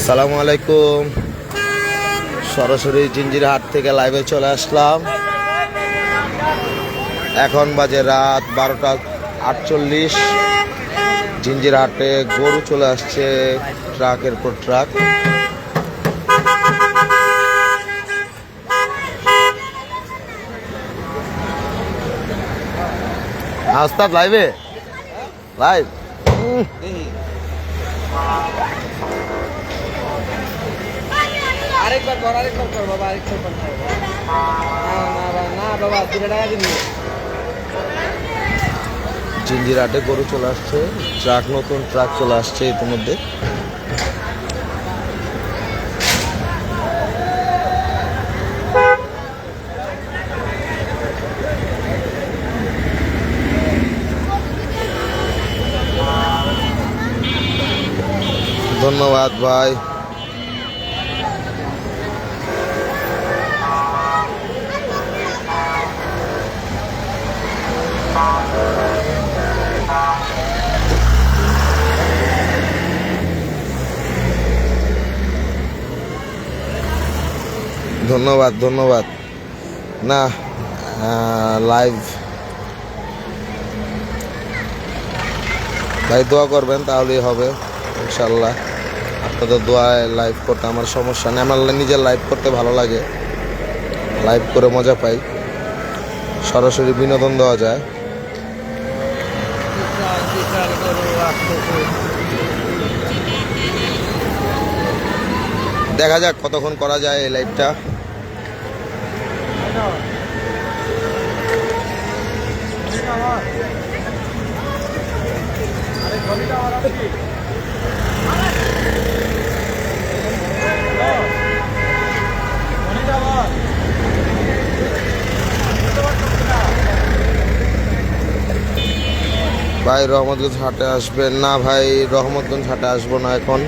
আসসালামু আলাইকুম। সরাসরি জিঞ্জিরহাট থেকে লাইভে চলে আসলাম। এখন বাজে রাত 12:48। জিঞ্জিরহাটে গরু চলে আসছে ট্রাকের পর ট্রাক। আস্তাদ লাইভে লাইভ আরেকবার কর বাবা, আরেকবার কর। না বাবা, 2 টাকা দিন। জিঞ্জিরহাটে গরু চলে আসছে ট্রাক, নতুন ট্রাক চলে আসছে ইতিমধ্যে। ধন্যবাদ ভাই। ধন্যবাদ ধন্যবাদ। না লাইভ ভাই দোয়া করবেন তাহলেই হবে ইনশাল্লাহ। আপনাদের দোয়ায় লাইভ করতে আমার সমস্যা নেই। আমার নিজের লাইভ করতে ভালো লাগে, লাইভ করে মজা পাই, সরাসরি বিনোদন দেওয়া যায়। দেখা যাক কতক্ষণ করা যায় এই লাইভটা। ভাই রহমতগঞ্জ হাটে আসবেন না? ভাই রহমতগঞ্জ হাটে আসবো না এখন।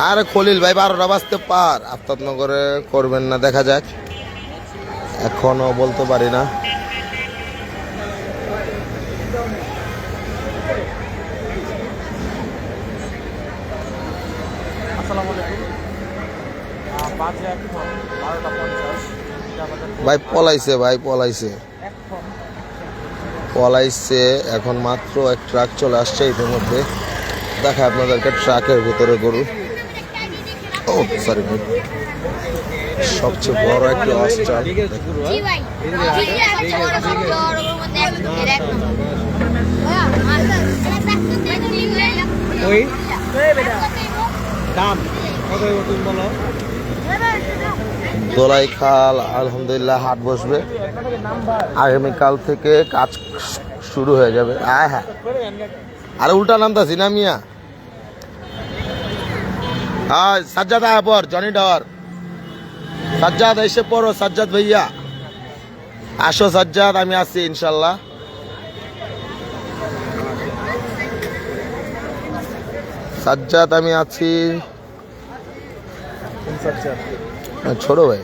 আরে খলিল ভাই 12টা বাজতে পার, আফতাবনগরে করবেন না? দেখা যাক, এখনো বলতে পারি না। ভাই পলাইছে, ভাই পলাইছে পলাইছে। এখন মাত্র এক ট্রাক চলে আসছে ইতিমধ্যে। দেখা আপনাদেরকে ট্রাকের ভিতরে গরু। ও সরি, সবচেয়ে বড় একটা অস্ট্রাল। দোলাইখাল আলহামদুলিল্লাহ হাট বসবে আগামীকাল থেকে, কাজ শুরু হয়ে যাবে। হ্যাঁ আরে উল্টা নামতাছি না মিয়া। হ্যাঁ সাজ্জাদ আয় পর, জনি ডাওয়ার সাজ্জাদ এসে পড়ো। সাজ্জাদ ভাইয়া আসো, সাজ্জাদ আমি আছি ইনশাল্লাহ। সাজ্জাদ আমি আছি। ছোট ভাই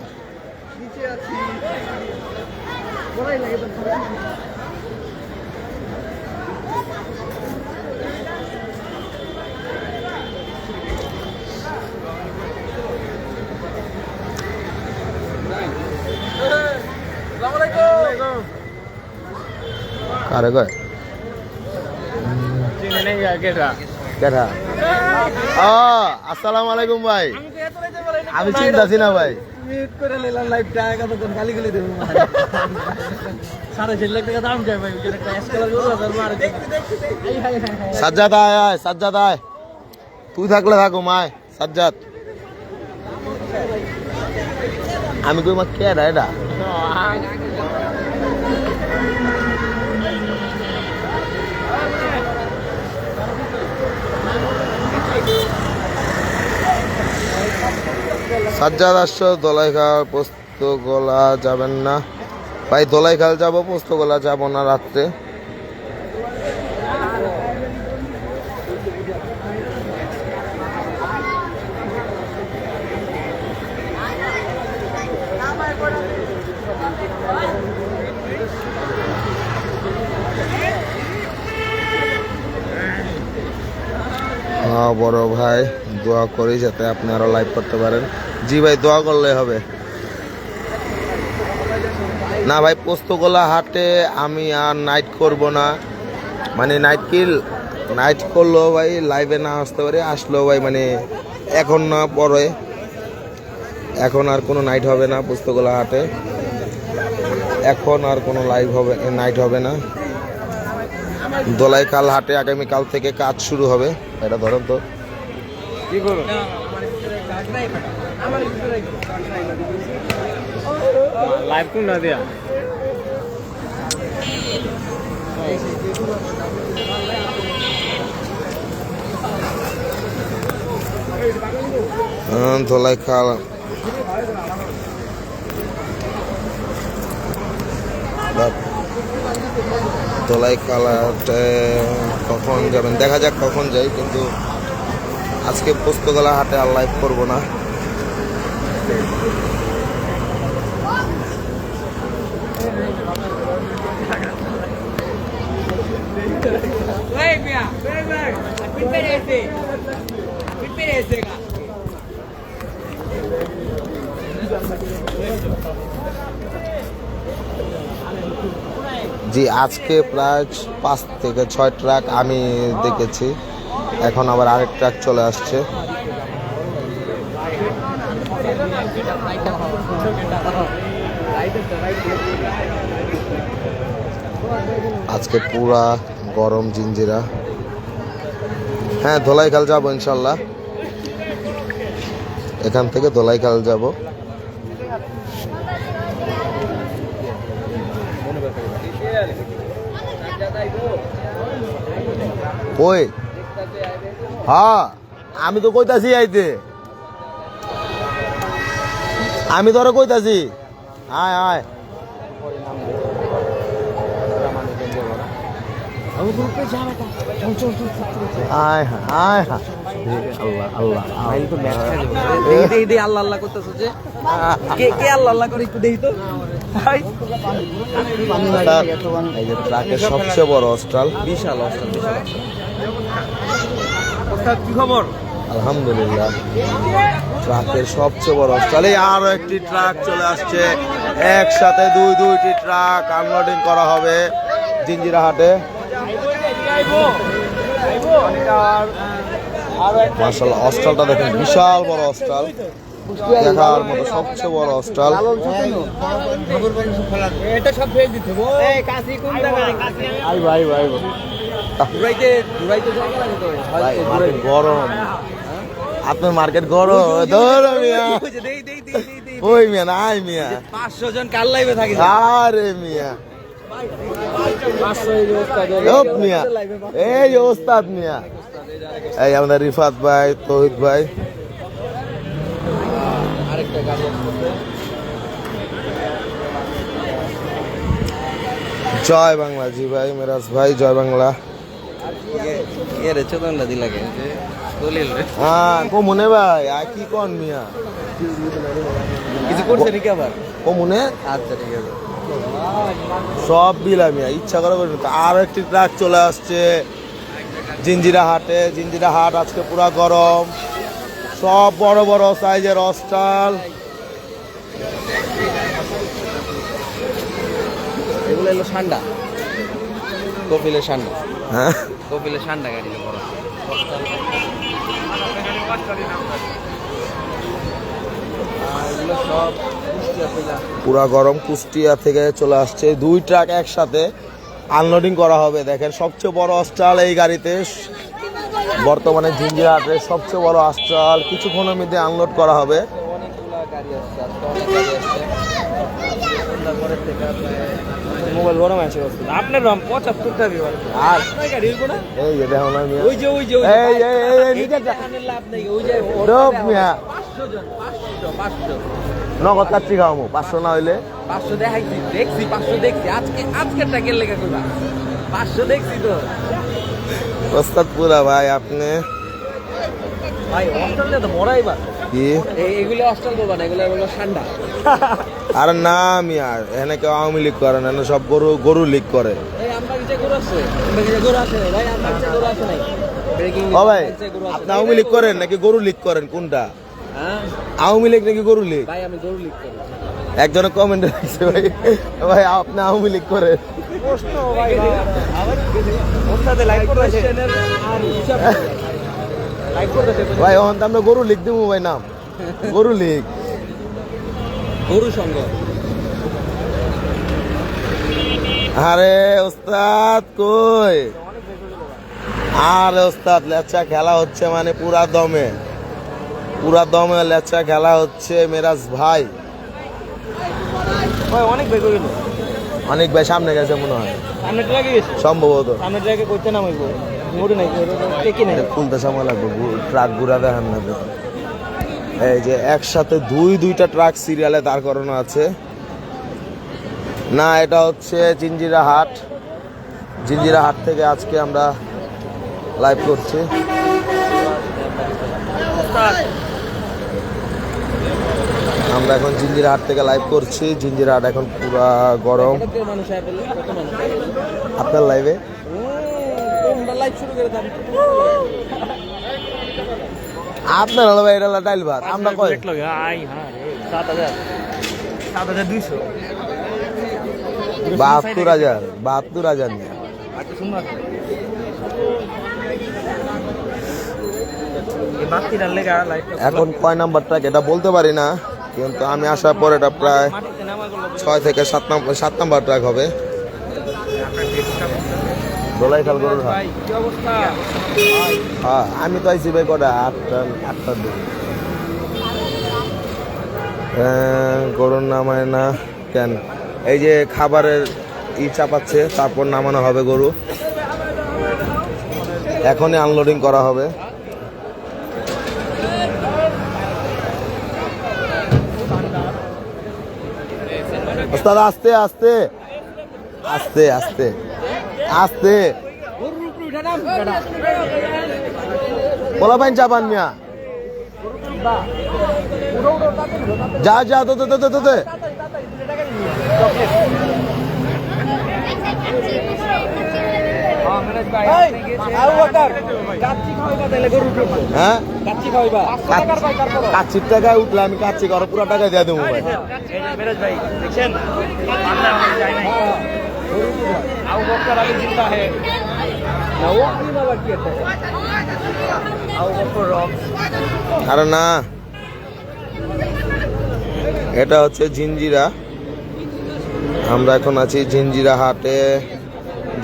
কারে কয় আসসালামু আলাইকুম ভাই। আমি চিন্তাছি না ভাই। সাজ্জাদ আয়, সাজ্জাদ আয়, তুই থাকলে থাকো মায়। সাজ্জাদ আমি কই মা কে এটা? সাজ্জাদ আসছো? দোলাইখাল পোস্তগোলা যাবেন না? ভাই দোলাইখাল যাবো, পোস্তগোলা যাবো না রাত্রে। হ্যাঁ বড় ভাই, দোয়া করি যাতে আপনি আরো লাইভ করতে পারেন। জি ভাই, দোয়া করলে হবে। না ভাই, পোস্তগোলা হাটে আমি আর নাইট করব না, মানে নাইট করলেও ভাই লাইভে না আসতে পারি, আসলেও ভাই মানে এখন না পরে, এখন আর কোনো নাইট হবে না পোস্তগোলা হাটে, এখন আর কোনো লাইভ হবে, নাইট হবে না। দোলাইখাল হাটে আগামীকাল থেকে কাজ শুরু হবে। এটা ধরেন তো, কি করো লাইভ কোন না দিয়া দোলাইখাল দোলাইখাল হাটে কখন যাবেন দেখা যাক, কখন যাই, কিন্তু আজকে পোস্তগোলা হাটে আর লাইভ করবো না। জি, আজকে প্রায় 5 থেকে 6 ট্রাক আমি দেখেছি, এখন আবার আরেক ট্রাক চলে আসছে। আজকে পুরা গরম জিঞ্জিরা। হ্যাঁ, ধোলাইখাল যাবো ইনশাল্লাহ, এখান থেকে ধোলাইখাল যাব। ওই হ্যাঁ, আমি তো কইতাছি আইতে, আমি ধরো কইতাছি আয় আয়। আয় হ্যাঁ, আয় হ্যাঁ, আল্লাহ আল্লাহ, এই আল্লাহ আল্লাহ করতেছো যে কে কে আল্লাহ আল্লাহ করে একটু দেখি তো ভাই। এই যে ট্রাকের সবচেয়ে বড় হস্টাল, বিশাল অবস্থা, বিশাল ওস্তাদ কি খবর? আলহামদুলিল্লাহ। ট্রাকের সবচেয়ে বড় হস্টাল, এই আরো একটি ট্রাক চলে আসছে, একসাথে দুইটি ট্রাক আনলোডিং করা হবে জিঞ্জিরা হাটে। মাশাআল্লাহ, হস্টালটা দেখেন, বিশাল বড় হস্টাল, দেখার মতো সবচেয়ে বড় হস্টাল। এটা সব ফেল দিতে হবে। এই কাশি কোন জায়গায়? কাশি আইবো আইবো আইবো। ঘুরাইতে জায়গা লাগে তো। ভাই মার্কেট গরম, আপনার মার্কেট গরম। ধরো মিয়া, ওই মিয়া না, আই মিয়া 500 জন কাল লাইভে থাকে। আরে মিয়া, 500 এই ওস্তাদ মিয়া, এই ওস্তাদ মিয়া, এই আমাদের রিফাত ভাই, তৌহিদ ভাই। আরেকটা গাড়ি আসছে। জয় বাংলা। জি ভাই, মেরাজ ভাই, জয় বাংলা। এর চোদনটা দিলা কে যে দলিল রে। হ্যাঁ কমুনে ভাই, আর কি কোন মিয়া, কিছু করছে নাকি আবার? কমুনে আচ্ছা ঠিক আছে। সব বিলা মিয়া, ইচ্ছা করে করি না। আর একটি ট্রাক চলে আসছে জিঞ্জিরা হাটে। জিঞ্জিরা হাট আজকে পুরা গরম, সব বড় বড় সাইজের হস্টাল। এগুলো হলো ঠান্ডা, কপিলের ঠান্ডা, হ্যাঁ, কপিলের ঠান্ডা গাড়ি বড়। এগুলো সব পুরা গরম কুষ্টিয়া থেকে চলে আসছে, 2 ট্রাক একসাথে আনলোডিং করা হবে। দেখেন, সবচেয়ে বড় হস্টাল এই গাড়িতে, বর্তমানে জিঞ্জিরা হাটের সবচেয়ে বড় হস্টাল, কিছুক্ষণের মধ্যে আনলোড করা হবে। অনেকগুলা গাড়ি আসছে, আজকে অনেক গাড়ি আসছে। সন্ধ্যার থেকে মোবাইল গরম আছে আপনার 75টা বিভাগ আর গাড়ি হইব না। এই যে দেখো না মিয়া, ওই যে এই নিজের লাভ নেই। ওই যে রোপ মিয়া, 500 জন, 500 নগদ কাচ্চি খাওয়াবো, 500 না হইলে 500 দেখাইছি, দেখছি 500 দেখছি। আজকেরটা কেন লেখা করবা? 500 দেখছি তো প্রস্তাব পুরা ভাই। আপনি ভাই অস্ট্রেলিয়া তো মরাইবা কি এগুলো অস্ট্রেল করবা না, এগুলো হলো ঠান্ডা। আর না মিয়া, এখানে কেউ আওয়ামী লীগ করে না, সব গরু লীগ করে। এই আমরা কিছু গরু আছে, আমরা কিছু গরু আছে ভাই, আমরা কিছু গরু আছে নাই। ও ভাই আপনি আওয়ামী লীগ করেন নাকি গরু লীগ করেন কোনটা? হ্যাঁ আওয়ামী লীগ নাকি গরু লীগ? ভাই আমি গরু লিখ করি। একজনের কমেন্ট রাখছে ভাই, ভাই আপনি আওয়ামী লীগ করেন। প্রশ্ন ভাই আবার ওর সাথে লাইভ করতেছে আর হিসাব লাইভ করতেছে ভাই এখন তো আমরা গরু লীগ দেবো ভাই, নাম গরু লীগ। গরু সঙ্গ। আরে ওস্তাদ কই? আরে ওস্তাদ লেচা খেলা হচ্ছে মানে পুরা দমে লেচা খেলা হচ্ছে মেরাজ ভাই। ভাই অনেক বেগ হইল, অনেক ভাই সামনে গেছে মনে হয়, সামনে ট্রাকে গেছে, সম্ভবত সামনে ট্রাকে কইতে নামাইবো মোড়ে নাই টেকে নাই। খুলতে সময় লাগবে, ট্রাক ঘুরা দেখান না। এই যে একসাথে দুইটা ট্রাক সিরিয়ালে দাঁড় করানো আছে। না এটা হচ্ছে জিঞ্জিরা হাট থেকে আজকে আমরা লাইভ করছি। আমরা এখন জিঞ্জিরা হাট থেকে লাইভ করছি। জিঞ্জিরা হাট এখন পুরা গরম। মানুষ আয় বললে কত মানুষ আয় বললে আপনার লাইভে তোমরা লাইভ শুরু করে দাও। আপনার হলো ভাই এটা ডাইল ভাত, আমরা কই আই হ্যাঁ 7000 7200 72,000 নিয়ে। আচ্ছা শুনুন এই বাতি ডাললে গা লাইভ এখন কয় নাম্বার ট্রাক এটা বলতে পারি না, কিন্তু আমি আসার পর এটা প্রায় মাটিতে নামা গেল 6 থেকে 7 নাম্বার ট্রাক হবে। দোলাইখাল গরুর হাট। ভাই কি অবস্থা? হ্যাঁ আমি তো আইছি ভাই কটা 8টার দিকে। গরুর নামায় না কেন? এই যে খাবারের চাপাচ্ছে, তারপর নামানো হবে গরু। এখনই আনলোডিং করা হবে। ওস্তাদ আস্তে আস্তে আস্তে আস্তে আস্তে বলা পাইন চাপান মিয়া, যা তো হ্যাঁ কাচ্চির টাকায় উঠলে আমি কাচ্চি করো পুরো টাকা দিয়ে দেবো ভাই। আরে না এটা হচ্ছে জিঞ্জিরা। আমরা এখন আছি জিঞ্জিরা হাটে।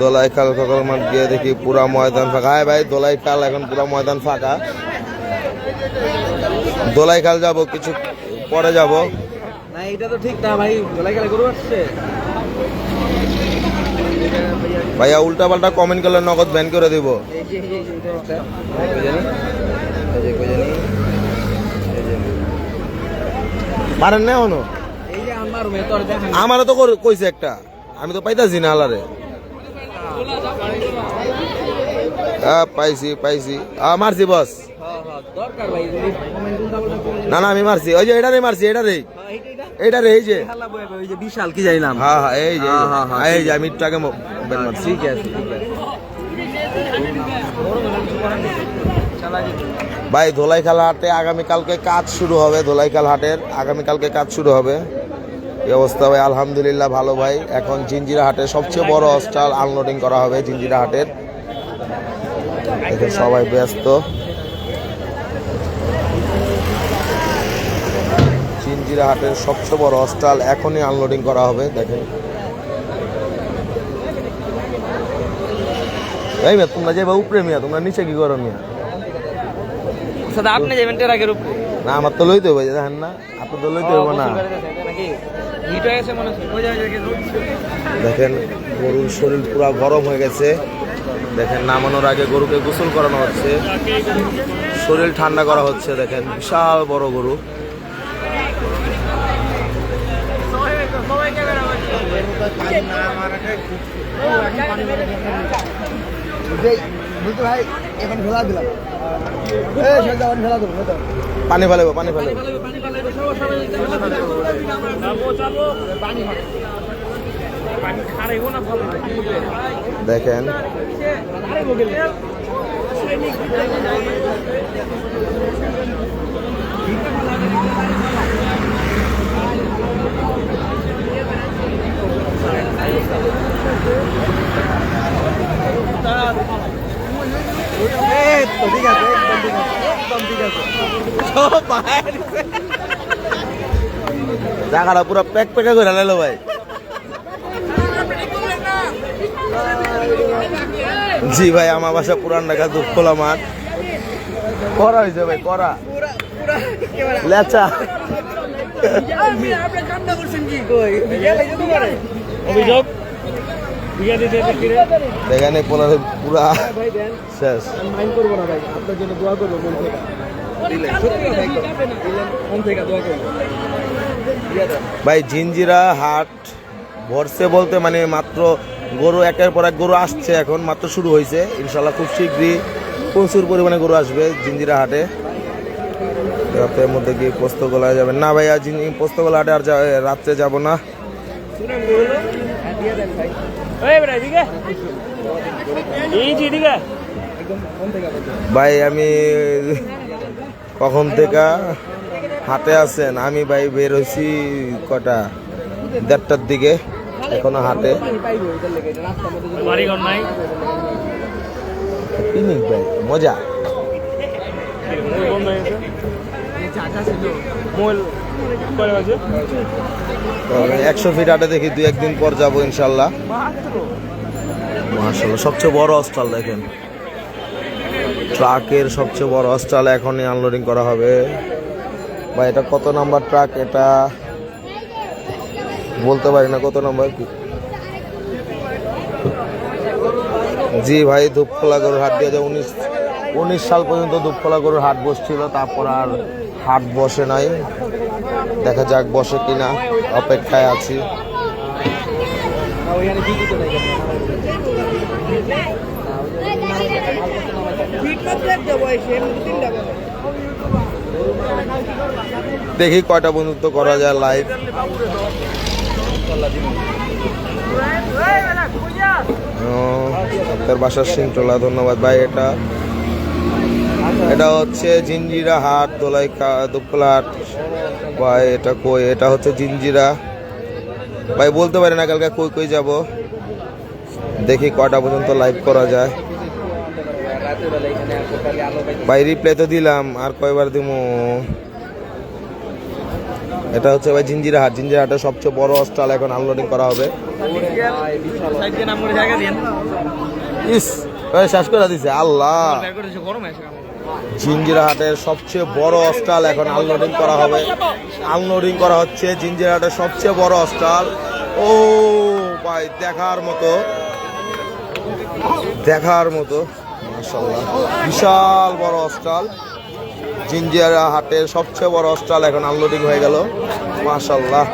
দোলাইখাল সকল মাঠ গিয়ে দেখি পুরা ময়দান ফাঁকা। হ্যাঁ ভাই দোলাইখাল এখন পুরা ময়দান ফাঁকা। দোলাইখাল যাব কিছু পরে যাব। না এটা তো ঠিক না ভাই, দোলাইখালে গরু আসছে ভাইয়া উল্টা পাল্টা কমেন্ট করলে নগদ ব্যান করে দিব। পারেন না এখনো? আমারও তো কইছে একটা, আমি তো পাইতাছি না আলারে। পাইছি মারছি বস। না আমি মারছি, ওই যে এটারে মারছি, এটারে এই যে বিশাল কি যাইলাম। হ্যাঁ এই যে আমি একটু আগে মারছি। ঠিক আছে ভাই ধোলাইখাল হাটে আগামীকালকে কাজ শুরু হবে। ধোলাইখাল হাটের আগামীকালকে কাজ শুরু হবে। এই অবস্থা ভাই আলহামদুলিল্লাহ ভালো ভাই। এখন জিঞ্জিরা হাটের সবচেয়ে বড় স্টল আনলোডিং করা হবে জিঞ্জিরা হাটের। এখানে সবাই ব্যস্ত। জিঞ্জিরা হাটের সবচেয়ে বড় স্টল এখনই আনলোডিং করা হবে। দেখেন এই মিয়া তোমরা যাইবা উপরে মিয়া, তোমরা নিচে কি করো মিয়া? আপনি যাবেন ট্রাকের উপরে? না আমার তো লইতে হবে, দেখেন না আপনি তো লইতে হবে না। দেখেন গরুর শরীর পুরো গরম হয়ে গেছে। দেখেন নামানোর আগে গরুকে গোসল করানো হচ্ছে, শরীর ঠান্ডা করা হচ্ছে। দেখেন বিশাল বড় গরু। পানি ফেলাবো দেখেন জায়গাটা পুরো প্যাক প্যাকে করে লাইলো ভাই। জি ভাই, আমার বাসা পুরান ঢাকা দুধখোলা মাঠ। করা হয়েছে ভাই, করা লেচা। অভিযোগ এখানে পুরা শেষ। মাইন্ড করবো না ভাই, আপনার জন্য দোয়া করবো মন থেকে। মন থেকে দোয়া করবো ভাই। জিঞ্জিরা হাট ভরসে বলতে মানে মাত্র গরু একের পর এক গরু আসছে, এখন মাত্র শুরু হয়েছে। ইনশাল্লাহ খুব শীঘ্রই প্রচুর পরিমাণে গরু আসবে জিঞ্জিরা হাটে। রাতের মধ্যে গিয়ে পোস্তগোলা যাবেন না ভাই? আজ পোস্তগোলা হাটে আর রাত্রে যাব না। ভাই আমি কখন থেকে হাটে আছেন? আমি ভাই বের হয়েছি কটা 1:30টার দিকে, এখনো হাটে। পিকনিক ভাই, মজা। 100 ফিট হাটে দেখি 2-1 দিন পর যাবো ইনশাল্লাহ। মাশাআল্লাহ, সবচেয়ে বড় হস্টাল দেখেন, ট্রাকের সবচেয়ে বড় হস্টাল এখনই আনলোডিং করা হবে। বা এটা কত নাম্বার ট্রাক এটা বলতে পারি না, কত নাম্বার। জি ভাই, দুপখোলা গরুর হাট 2019 সাল পর্যন্ত দুপখোলা গরুর হাট বসছিল, তারপর আর হাট বসে নাই। দেখা যাক বসে কিনা, অপেক্ষায় আছি। দেখি কয়টা বন্ধুত্ব করা যায় লাইভ। আপনার বাসার সিংটোলা, ধন্যবাদ ভাই। এটা হচ্ছে জিঞ্জিরা হাট, দুপখোলা হাট ভাই। এটা কই? এটা হচ্ছে জিঞ্জিরা ভাই। বলতে পারি না কালকে কই কই যাব, দেখি কয়টা পর্যন্ত লাইভ করা যায় ভাই। রিপ্লাই তো দিলাম, আর কয়বার দিব? এটা হচ্ছে ভাই জিঞ্জিরা হাট। জিঞ্জিরা হাটের সবচেয়ে বড় স্টল এখন আনলোডিং করা হবে। ইস শেষ করে দিছে আল্লাহ। জিঞ্জিরা হাটের সবচেয়ে বড় স্টল এখন আনলোডিং করা হবে। আনলোডিং করা হচ্ছে জিঞ্জিরা হাটের সবচেয়ে বড় স্টল। ও ভাই, দেখার মতো, দেখার মতো মাশাআল্লাহ, বিশাল বড় স্টল। জিঞ্জিরা হাটের সবচেয়ে বড় স্টল এখন আনলোডিং হয়ে গেল মাশাআল্লাহ।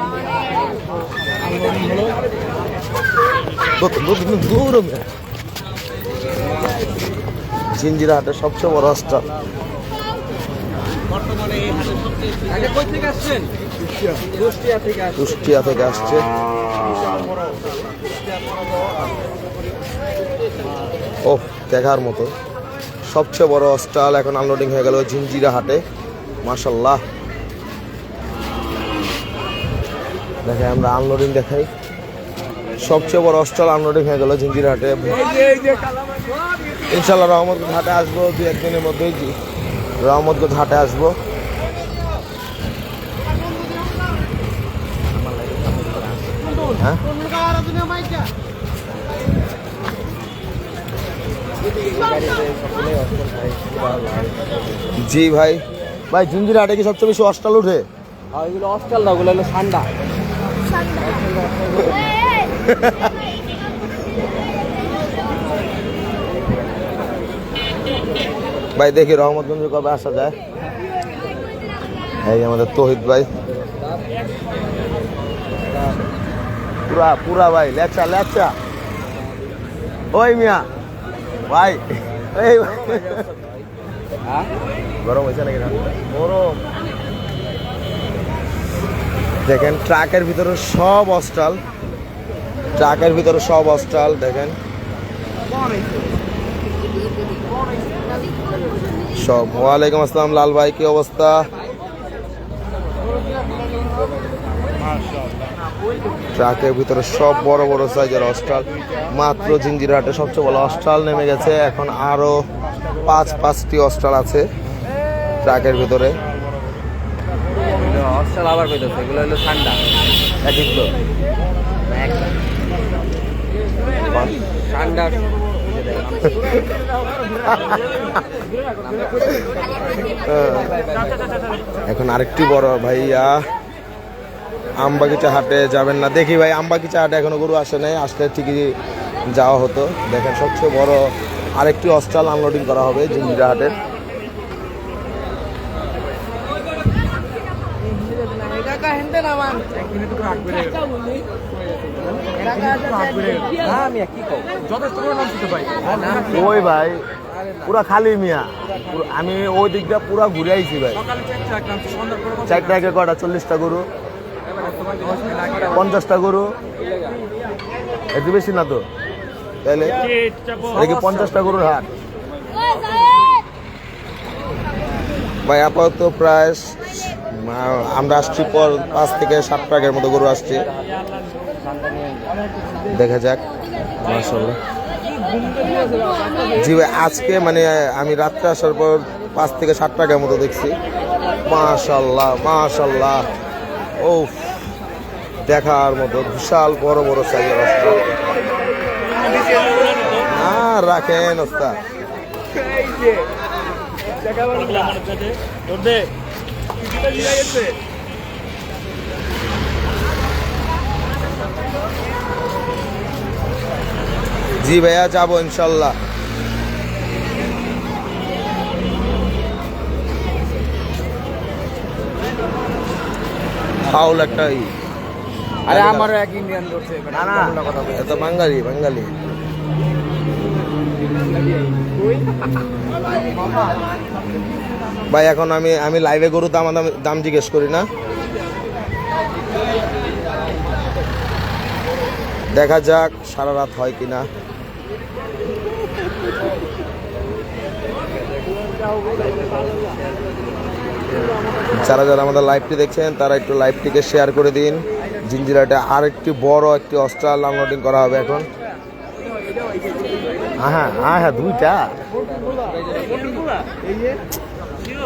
জিঞ্জিরা হাটের সবচেয়ে বড় স্টল। কুষ্টিয়া থেকে আসছে। ও দেখার মতো সবচেয়ে বড় স্টল এখন আনলোডিং হয়ে গেল জিঞ্জিরা হাটে মাশাআল্লাহ। দেখে আমরা আনলোডিং দেখাই, সবচেয়ে বড় স্টল আনলোডিং হয়ে গেল জিঞ্জিরা হাটে। ইনশাল্লাহ রহমতগঞ্জ হাটে আসবো 2-1 দিনের মধ্যেই। রহমতগঞ্জ হাটে আসবো। হ্যাঁ জি ভাই। ভাই জিঞ্জিরা হাটে কি সবচেয়ে বেশি হস্টাল উঠে? ওইগুলো হস্টাল না, ওগুলো হলো ঠান্ডা। ভাই দেখি রহমতগঞ্জে কবে আসা যায়। এই আমাদের তৌহিদ ভাই, পুরা পুরা ভাই, লেচা লেচা। ওই মিয়া ভাই, এই গরম হয়েছে নাকি? গরম। দেখেন ট্রাকের ভিতরে সব হস্টাল, ট্রাকের ভিতরে সব হস্টাল দেখেন। সব। ওয়ালাইকুম আসসালাম লাল ভাই, কি অবস্থা? ট্রাকের ভিতরে সব বড় বড় সাইজের অস্ট্রাল, মাত্র জিঞ্জিরাহাটে সবচেয়ে বড় অস্ট্রাল নেমে গেছে। এখন আরো 5টি অস্ট্রাল আছে ট্রাকের ভিতরে। অস্ট্রাল আবার কইতেছে, এগুলো হলো ঠান্ডা একই তো ঠান্ডা। এখন আরেকটি বড় ভাইয়া আমবাগিচা হাটে যাবেন না? দেখি ভাই, আমবাগিচা হাটে এখনো গরু আসে নাই, আসলে ঠিকই যাওয়া হতো। দেখেন সবচেয়ে বড় আরেকটি অস্ট্রাল আনলোডিং করা হবে জিঞ্জিরা হাটের। ওই ভাই পুরা খালি মিয়া, আমি ওই দিকটা পুরা ঘুরে আইছি ভাই। 4 টাকা কটা? 40টা গরু, 50টা গরু, একটু বেশি না তো? তাহলে দেখি 50টা গরুর হাট ভাই। আপাতত প্রায় আমরা আসছি পর 5 থেকে 7 টাকার মতো গরু আসছে, দেখা যাক। মাশাআল্লাহ জি ভাই, আজকে মানে আমি রাত্রে আসার পর 5 থেকে 7 টাকার মতো দেখছি। মাশাআল্লাহ মাশাআল্লাহ, ও দেখার মতো বিশাল বড় বড় সাইজের অস্ট্রাল। রাখেন ওস্তাদ। জি ভাইয়া, যাবো ইনশাল্লাহ। ফাউল একটা। আরে আমারও এক ইন্ডিয়ান করছে। না না, এত বাঙালি বাঙালি। ভাই এখন আমি লাইভে গরু দাম জিজ্ঞেস করি না, দেখা যাক সারা রাত হয় কিনা। যারা যারা আমাদের লাইভটি দেখছেন তারা একটু লাইভটিকে শেয়ার করে দিন। জিঞ্জিরাটে আর একটি বড় একটি অস্ট্রাল আনলোডিং করা হবে এখন। হ্যাঁ হ্যাঁ, 2টা।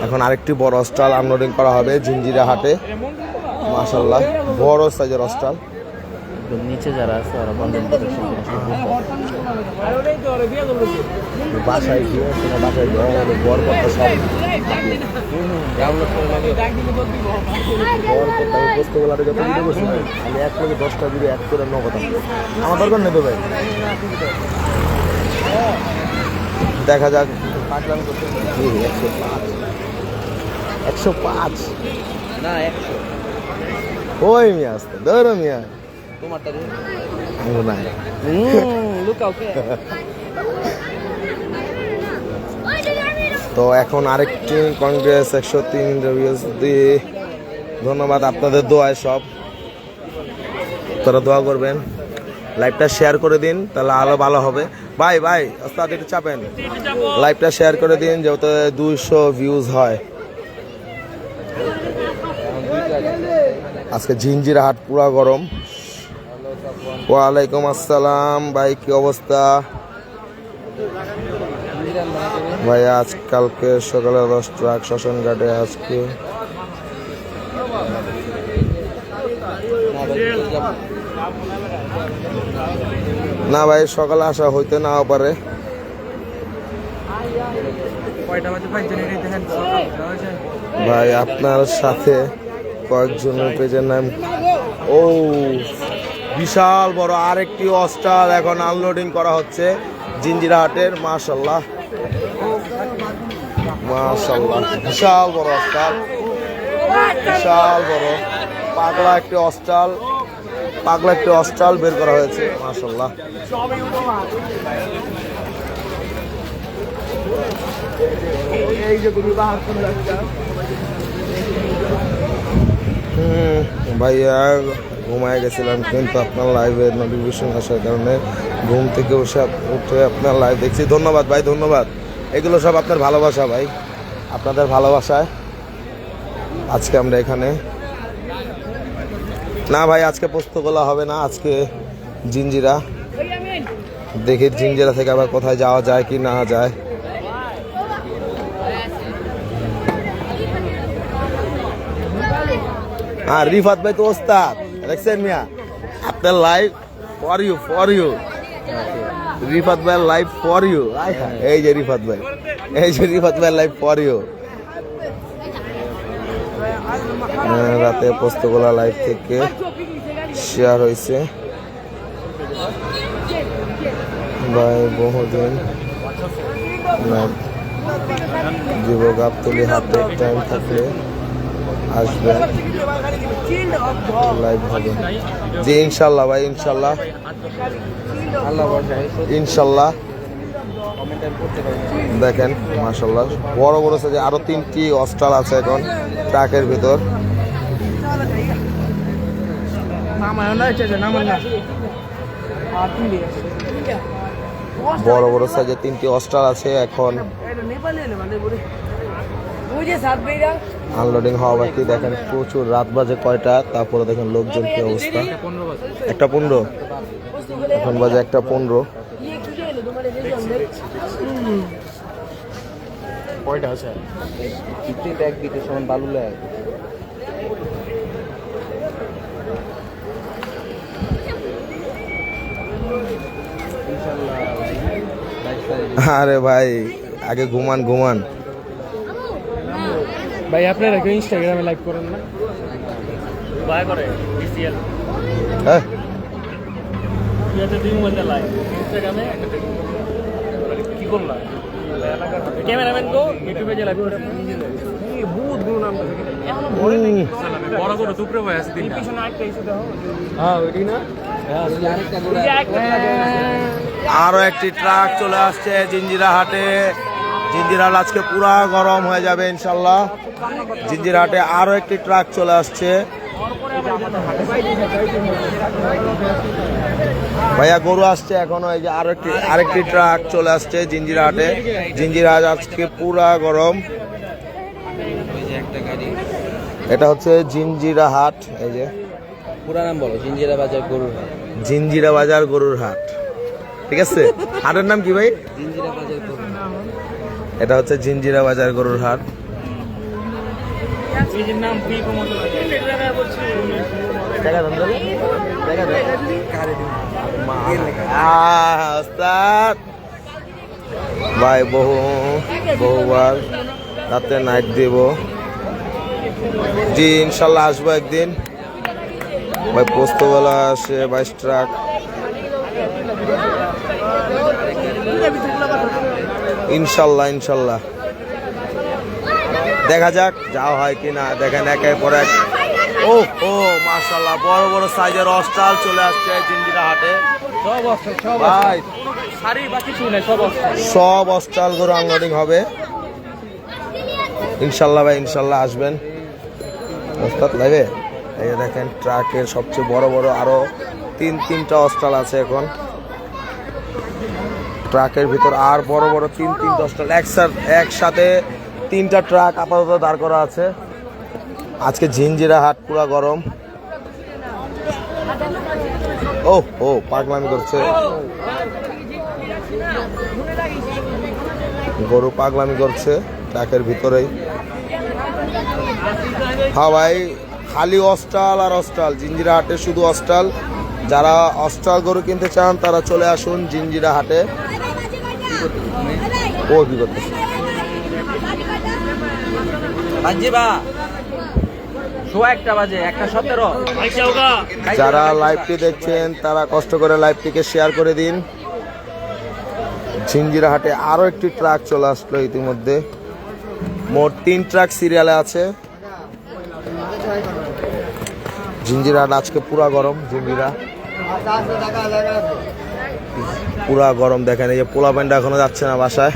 এখন আরেকটি বড় অস্ট্রাল আনলোডিং করা হবে জিঞ্জিরা হাটে। মাশাআল্লাহ, বড় সাইজের অস্ট্রাল। নিচে যারা আছে ওরা বাসায় গিয়ে বাসায় বর করতে সব আমি 1 থেকে 10টা ভিডিও 1 করে নগদ আমার দরকার নেই তো ভাই। দেখা যাক। 105 না 100 ওই মিয়া আসতে ধরো মিয়া তোমারটা নাই। লুকাও কে? তো এখন আরেকটি কংগ্রেস 103 রিভিউজ দিয়ে ধন্যবাদ আপনাদের দোয়ায় সব। তারা দোয়া করবেন, লাইভটা শেয়ার করে দিন, তাহলে আরো ভালো হবে। ভাই ভাই ওস্তাদ একটু চাপেন, লাইভটা শেয়ার করে দিন যেহেতু 200 ভিউজ হয়। আজকে জিঞ্জিরা হাট পুরা গরম। ওয়ালাইকুম আসসালাম ভাই, কি অবস্থা ভাই? আজকালকে সকালে 10 ট্রাক শ্মশান ঘাটে আজকে। না ভাই, সকালে আসা হইতে নাও পারে। ভাই আপনার সাথে কয়েকজনের পেজের নাম। ও বিশাল বড় আরেকটি অস্ট্রাল এখন আনলোডিং করা হচ্ছে জিঞ্জিরা হাটের। মাশাআল্লাহ মাশাআল্লাহ, বিশাল বড় অস্ট্রাল, বিশাল বড় পাগলা একটি অস্ট্রাল বের করা হয়েছে। মাশাআল্লাহ, ভাইয়া ঘুমায় গেছিলাম, কিন্তু আপনার লাইভের নোটিফিকেশন আসার কারণে ঘুম থেকে উঠে আপনার লাইভ দেখছি। ধন্যবাদ ভাই, ধন্যবাদ। এগুলো সব আপনার ভালোবাসা ভাই, আপনাদের ভালোবাসায় আজকে আমরা এখানে। না ভাই আজকে পোস্তগোলা হবে না, আজকে জিঞ্জিরা। দেখি জিঞ্জিরা থেকে আবার কোথায় যাওয়া যায় কি না যায়। আর রিফাত ভাই তো ওস্তাদ দেখছেন মিয়া, আপনার লাইভ ফর ইউ রিফাত ভাই লাইভ ফর ইউ। এই যে রিফাত ভাই, এই যে রিফাত ভাই লাইভ ফর ইউ। রাতে পোস্তগোলা লাইভ থেকে শেয়ার হয়েছে ভাই, বহুদিন জীব গাবতলি হাতে টাইম থাকলে আসবেন, লাইভ হবে। জি ইনশাল্লাহ ভাই, ইনশাল্লাহ ইনশাল্লাহ। দেখেন মাশাল্লাহ বড় বড় সাইজে আরো 3টি অস্ট্রাল আছে এখন ট্রাকের ভিতর। বড় বড় সাইজে 3টি অস্ট্রাল আছে এখন, আনলোডিং হওয়া বাকি। দেখেন প্রচুর, রাত বাজে কয়টা, তারপরে দেখেন লোকজন কি অবস্থা। 1:15 এখন বাজে 1:15। কয়টা আছে? 1 বিটের সমান বালু লাগে। আরে ভাই আগে ঘুমান ঘুমান ভাই আপনারা কি ইনস্টাগ্রামে লাইভ করেন না? ভাই করে বিসিএল হ্যাঁ ইয়াতে দিন মধ্যে লাইভ ইনস্টাগ্রামে কি করলা ক্যামেরাম্যান কো ইউটিউবে যে লাইভ করে এই বহুত গুণ নাম থাকে এখন বড় নেই বড় করে দুপুরে ভাই আছে দিন পিছনে একটা ইস্যু দাও। হ্যাঁ ওইটি না, আরো একটি ট্রাক চলে আসছে জিঞ্জিরা হাটে। জিঞ্জিরা আজকে পুরা গরম হয়ে যাবে ইনশাল্লাহ। জিঞ্জিরা হাটে আরো একটি ট্রাক চলে আসছে। ভাইয়া গরু আসছে এখনো, এই যে আরেকটি ট্রাক চলে আসছে জিঞ্জিরা হাটে। জিঞ্জিরা হাট আজকে পুরা গরম। এটা হচ্ছে জিঞ্জিরা হাট, এই যে পুরা নাম বলো, জিঞ্জিরা বাজার গরুর হাট। জিঞ্জিরা বাজার গরুর হাট, ঠিক আছে। হাটের নাম কি ভাই? জিঞ্জিরা বাজার গরুর হাট। এটা হচ্ছে জিঞ্জিরা বাজার গরুর হাট। এই নাম কি কম লাগে এটা বলছি টাকা দাম দেবে, টাকা দে কারে দিন ওস্তাদ ভাই। বহুবার রাতে নাইট দেব। জি ইনশাল্লাহ আসবো একদিন ভাই। পোস্তবেলা আসে 22 ট্রাক। ইনশাল্লাহ ইনশাল্লাহ দেখা যাক যাওয়া হয় কিনা। দেখেন একের পর এক। ও ও মাশাআল্লাহ বড় বড় সাইজের অস্ট্রাল চলে আসছে জিঞ্জিরা হাটে। ভাই সারি বাকি কিছু নাই, সব অস্ট্রাল গরু আনলোডিং হবে ইনশাল্লাহ ভাই। ইনশাল্লাহ আসবেন ওস্তাদ লাইভে। এই যে দেখেন ট্রাকের সবচেয়ে বড় বড় আরো তিনটা অস্ট্রাল আছে এখন ট্রাকের ভিতর। আর বড় বড় তিনটা অস্ট্রাল একসাথে 3টা ট্রাক আপাতত দাঁড় করা আছে। আজকে জিঞ্জিরা হাট পুরা গরম। ও পাগলামি করছে গরু, পাগলামি করছে ট্রাকের ভিতরেই। হ্যাঁ ভাই খালি অস্ট্রাল আর অস্ট্রাল, জিঞ্জিরা হাটে শুধু অস্ট্রাল। যারা অস্ট্রাল গরু কিনতে চান তারা চলে আসুন জিঞ্জিরা হাটে। ও কি করতেছে যারা লাইভটি দেখছেন তারা কষ্ট করে লাইভটিকে শেয়ার করে দিন। জিঞ্জিরা হাটে আরো একটি ট্রাক চলে আসলো ইতিমধ্যে। মোট 3 ট্রাক সিরিয়ালে আছে। জিঞ্জিরা হাট আজকে পুরা গরম। জিঞ্জিরা পুরা গরম। দেখেন এই যে পোলা প্যান্ডা এখনো যাচ্ছে না বাসায়।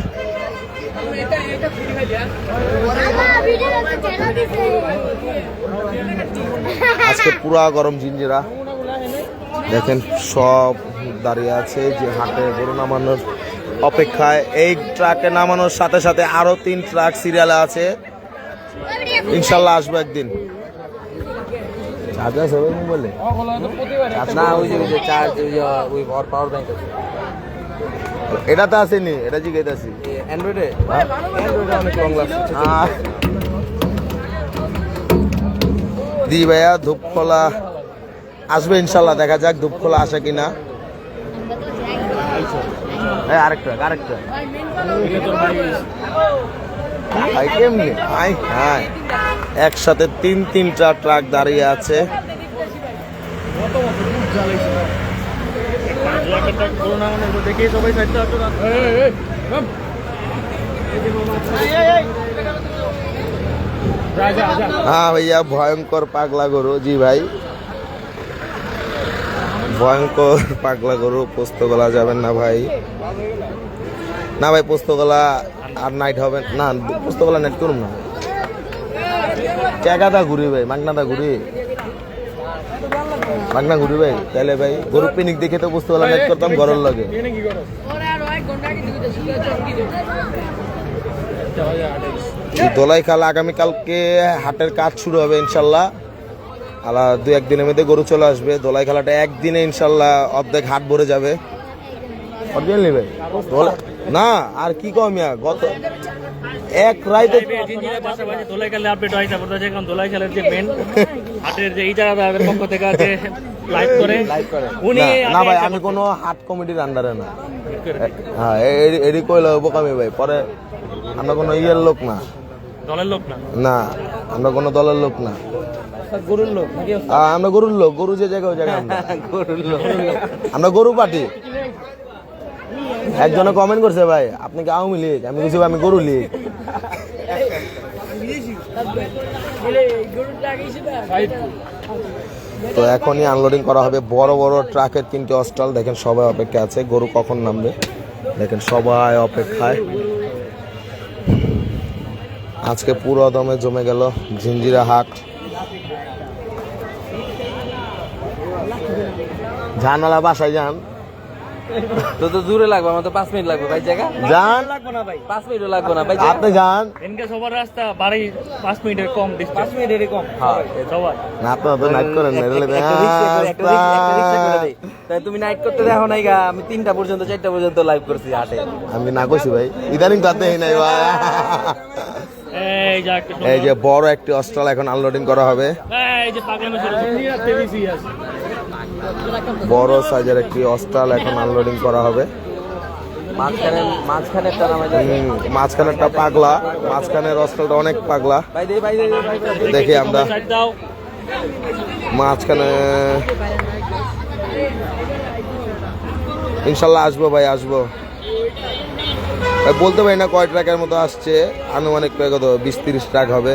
আজকে পুরা গরম জিঞ্জিরা। দেখেন সব দাঁড়িয়ে আছে যে হাটে গরু নামানোর অপেক্ষায়। এই ট্রাকে নামানোর সাথে সাথে আরো 3 ট্রাক সিরিয়ালে আছে, ইনশাল্লাহ আসবো একদিন। বলে না ওই যে চার্জ ওই পাওয়ার ব্যাংক আছে এটাতে আসেনি, এটা জিজ্ঞাসি অ্যান্ড্রয়েডে অ্যান্ড্রয়েডে অনেক লং লাগছে দি ভাইয়া ধূপখোলা আসবে ইনশাল্লাহ, দেখা যাক ধূপখোলা আসে কিনা। আরেকটা ভাই কেমনি ভাই, হ্যাঁ একসাথে 3-3টা ট্রাক দাঁড়িয়ে আছে। হ্যাঁ ভাইয়া ভয়ঙ্কর পাগলা গরু, জি ভাই ভয়ঙ্কর পাগলা গরু। পোস্তগোলা যাবেন না ভাই, না ভাই পোস্তগোলা আর নাইট হবে না, পোস্তগোলা নাইট করুন না, টাকাটা ঘুরি ভাই, মাগনাটা ঘুরি, মাগনা ঘুরি ভাই। তাহলে ভাই গরু পিনিক দেখে তো পোস্তগোলা নাইট করতাম ঘরের লগে। দোলাই খাল আগামীকালকে হাটের কাজ শুরু হবে ইনশাল্লাহ, আলা 2-1 দিনের মধ্যে গরু চলে আসবে। দোলাই খেলাটা একদিনে ইনশাল্লাহ অর্ধেক হাট ভরে যাবে। অরিজিনাল নেবে না আর কি কমিয়া গত এক রাইতে দোলাই খেলে আপডেট হয়, তারপর এখন দোলাই খেলার যে মেন হাটের যে ইজারা দাদের পক্ষ থেকে আছে লাইভ করে উনি না ভাই আমি কোনো হাট কমিটির আন্ডারে না, হ্যাঁ এডি কইলে বোকামি ভাই, পরে আমরা কোনো ইয়ের লোক না, দলের লোক না, না আমরা কোনো দলের লোক না, গরুর লোক নাকি? আমরা গরুর লোক, গরু যে জায়গায় ওই জায়গায় গরুর লোক, আমরা গরু পাটি। একজনে কমেন্ট করছে ভাই আপনি কি আওয়ামী লীগ, আমি কিছু আমি গরু লীগ। তো এখনই আনলোডিং করা হবে বড় বড় ট্রাকের 3টে অস্টাল। দেখেন সবাই অপেক্ষা আছে, গরু কখন নামবে দেখেন সবাই অপেক্ষায়। আজকে পুরো দমে জমে গেল ঝিঞ্জিরা হাট। জানালা বাসায় যান তো দূরে লাগবে, আমার তো 5 মিনিট লাগবে ভাই, জায়গা যান লাগবে না ভাই, 5 মিনিটও লাগবে না ভাই, আপনি যান এনকে সবার রাস্তা বাড়ি 5 মিনিটের কম, 5 মিনিটের কম, হ্যাঁ সবার না। আপনি তো নাইট করেন না, তাই তুমি নাইট করতে দেখো নাই গা, আমি 3টা পর্যন্ত 4টা পর্যন্ত লাইভ করছি হাটে। আমি না কইছি ভাই, ইদানিং তাতে নাই ভাই। এই যে বড় একটি অস্ট্রাল এখন আনলোডিং করা হবে, এই যে পাগলামি শুরু আছে, বড় সাইজের একটি অস্ট্রাল এখন আনলোডিং করা হবে। মাঝখানেরটা পাগলা, মাঝখানের অস্ট্রালটা অনেক পাগলা। দেখি আমরা মাঝখানে ইনশাল্লাহ আসবো ভাই, আসবো ভাই, বলতে পারি না কয় ট্রাকের মতো আসছে, আনুমানিক কত 20-30 ট্রাক হবে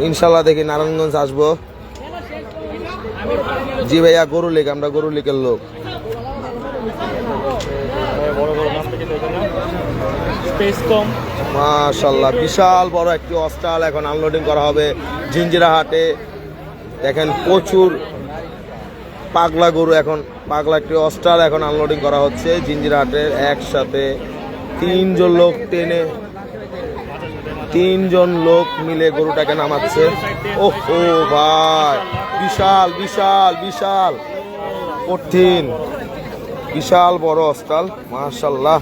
ইনশাল্লাহ। দেখি নারায়ণগঞ্জ আসবো। জি ভাইয়া গরু লীগ, আমরা গরু লীগের লোক। মাশাআল্লাহ বিশাল বড় একটি অস্ট্রাল এখন আনলোডিং করা হবে ঝিঞ্জিরা হাটে। দেখেন প্রচুর পাগলা গরু, এখন পাগলা একটি অস্ট্রাল এখন আনলোডিং করা হচ্ছে ঝিঞ্জিরা হাটে। একসাথে 3জন লোক টেনে, 3জন লোক মিলে গরুটাকে নামাচ্ছে। ওহো ভাই বিশাল বিশাল বিশাল কঠিন, বিশাল বড় অস্ট্রাল মাশাআল্লাহ।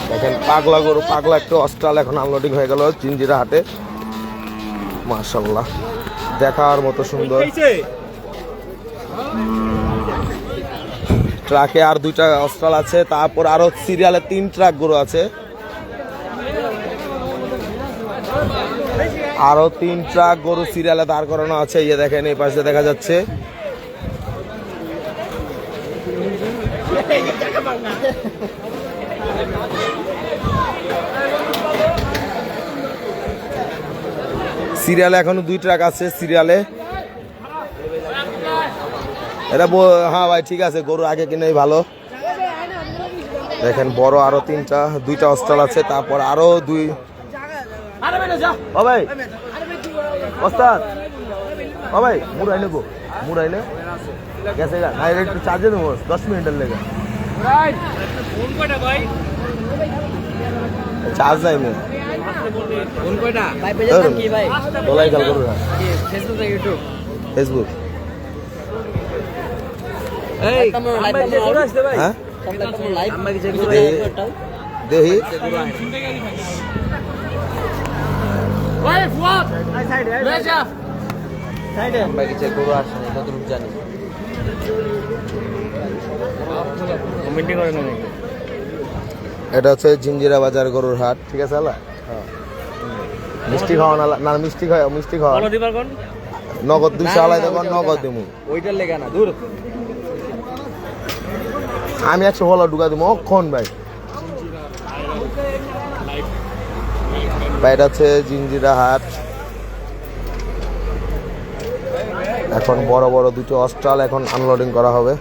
দেখেন পাগলা গরু, পাগলা একটা অস্ট্রাল এখন আনলোডিং হয়ে গেল জিঞ্জিরা হাটে মাশাআল্লাহ, দেখার মতো সুন্দর। ট্রাকে আর 2টা অস্ট্রাল আছে, তারপর আরো সিরিয়ালে 3 ট্রাক গরু আছে, আরো 3 ট্রাক গরু সিরিয়ালে দাঁড় করানো আছে। এই যে দেখেন এই পাশে দেখা যাচ্ছে। সিরিয়ালে এখনো 2 ট্রাক আছে সিরিয়ালে। এটা হ্যাঁ ভাই ঠিক আছে, গরু আগে কিনেই ভালো। দেখেন বড় আরো 2টা অস্ট্রাল আছে, তারপর আরো 2। ও ভাই ওস্তাদ, ও ভাই মুড়াইলে গো, মুড়াইলে গেছে গা না এটা একটু চার্জে দেবো 10 মিনিটের লেগে ফোন কয়টা ভাই চার্জ নাই মে ফোন কয়টা ভাই পেজের নাম কি ভাই? তোলাই খেল করু না কি ফেসবুক না ইউটিউব? ফেসবুক এই কেমন লাইভ হ্যাঁ কেমন লাইভ? আমরা কি দেহি ভাই ফুয়াদ রেজা আমরা কি চেক করব আসলে কতটুকু জানি? কমেন্টই করে না এটা হচ্ছে জিঞ্জিরা বাজার গরুর হাট ঠিক আছে আলা মিষ্টি খাওয়া না মিষ্টি খাওয়া বলো দিবার কোন নগদ 200 আলাই তখন নগদ দিমু ওইটার লেগা না দূর আমি 100 হলো ঢুকা দিমু অক্ষণ ভাই এটা হচ্ছে জিঞ্জিরা হাট এখন বড় বড় দুটো অস্ট্রাল এখন আনলোডিং করা হবে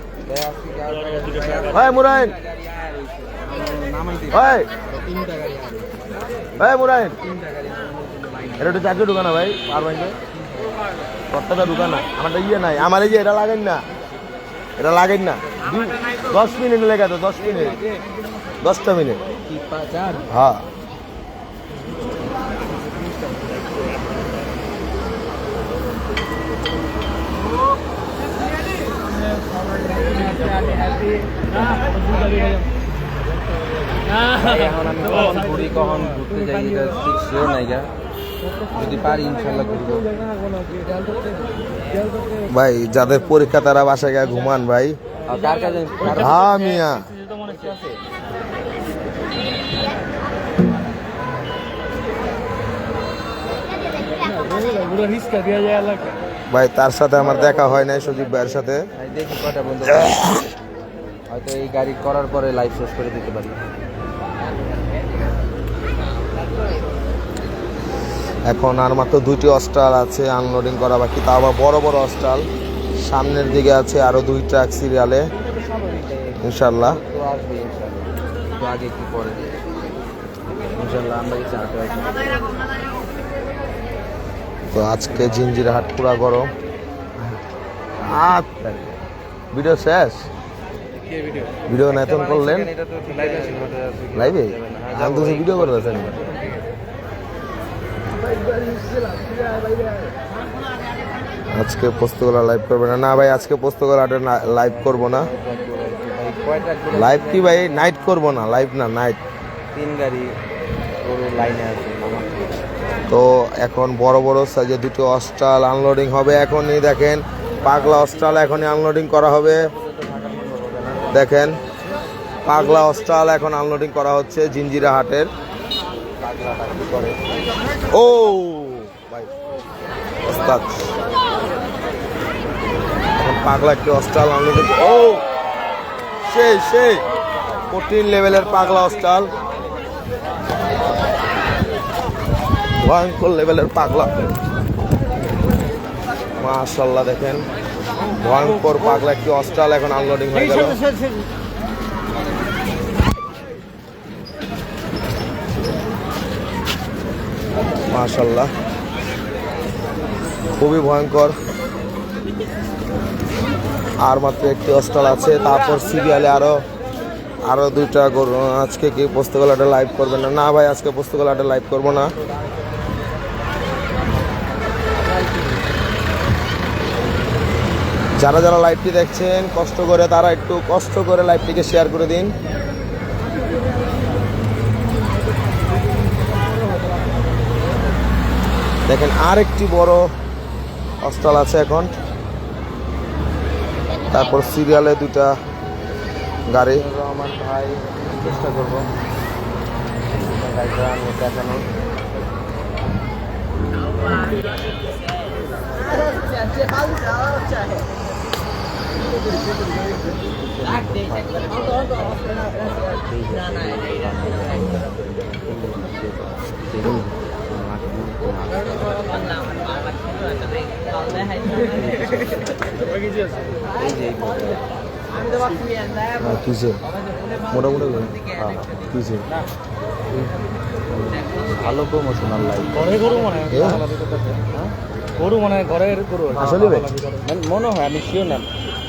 মুরাইন মুরাইন এটা একটু চাকরি ঢুকানা ভাই আর ভাইকে কতটা ঢুকানা আমারটা ইয়ে নাই আমার এই যে এটা লাগেন না এটা লাগেন না 10 মিনিট লেগে তো 10 মিনিট 10টা মিনিট হ্যাঁ এখন আমি কখন ঘুরি কখন ঘুরতে যাই এটা ঠিক শিওর নাই গা যদি পারি ইনশাল্লাহ ঘুরবো ভাই যাদের পরীক্ষা তারা বাসায় গিয়ে ঘুমান ভাই আর কার কাছে হ্যাঁ মিয়া তো মনে কি আছে পুরো রিস্কা দিয়া যায় এলাকা ভাই তার সাথে আমার দেখা হয় নাই সজীব ভাইয়ের সাথে দেখি কটা বন্ধু হয়তো এই গাড়ি করার পরে লাইভ শেষ করে দিতে পারি এখন আর মাত্র 2টি অস্ট্রাল আছে আনলোডিং করা বাকি তা আবার বড় বড় অস্ট্রাল সামনের দিকে আছে আরো 2 ট্রাক সিরিয়ালে ইনশাল্লাহ তো আসবে ইনশাল্লাহ তো আগে কি পরে ইনশাল্লাহ আমরা কিছু হাতে আসবো তো আজকে জিঞ্জিরা হাট পুরা গরম আচ্ছা ভিডিও শেষ ভিডিও নাইতন করলেন এটা তো লাইভ আছে লাইভে আমি তো ভিডিও করে আছেন আজকে পোস্তগোলা লাইভ করবে না না ভাই আজকে পোস্তগোলা লাইভ করব না লাইভ কি ভাই নাইট করব না লাইভ না নাইট 3 গাড়ি পুরো লাইনে আছে তো এখন বড় বড় সাইজে 2টি অস্ট্রাল আনলোডিং হবে এখনই দেখেন পাগলা অস্ট্রাল এখনই আনলোডিং করা হবে দেখেন পাগলা অস্ট্রাল এখন আনলোডিং করা হচ্ছে জিঞ্জিরা হাটের ও ভাই ওস্তাদ এখন পাগলা একটি অস্ট্রাল আনলোডিং ও সেই কঠিন লেভেলের পাগলা অস্ট্রাল ভয়ঙ্কর লেভেলের পাগলা মাশাআল্লাহ দেখেন ভয়ঙ্কর পাগলা একটি অস্ট্রাল এখন আনলোডিং হয়ে গেল মাশাআল্লাহ খুবই ভয়ঙ্কর আর মাত্র একটি অস্ট্রাল আছে তারপর সিরিয়ালে আরো 2টা গরু আজকে কি পোস্তগোলাটা লাইভ করবেন না ভাই আজকে পোস্তগোলাটা লাইভ করব না যারা যারা লাইভটি দেখছেন কষ্ট করে তারা একটু কষ্ট করে লাইভটিকে শেয়ার করে দিন দেখেন আরেকটি বড় অস্ট্রাল আছে এখন তারপর সিরিয়ালে 2টা গাড়ি রহমান ভাই চেষ্টা করবো দেখানোর কিসে মোটামুটি কিসে ভালো প্রমোশনাল লাইভ পরে করব মনে হয় গরু মানে ঘরের গরু আসলে ভাই? মনে হয়, আমি শিওর না,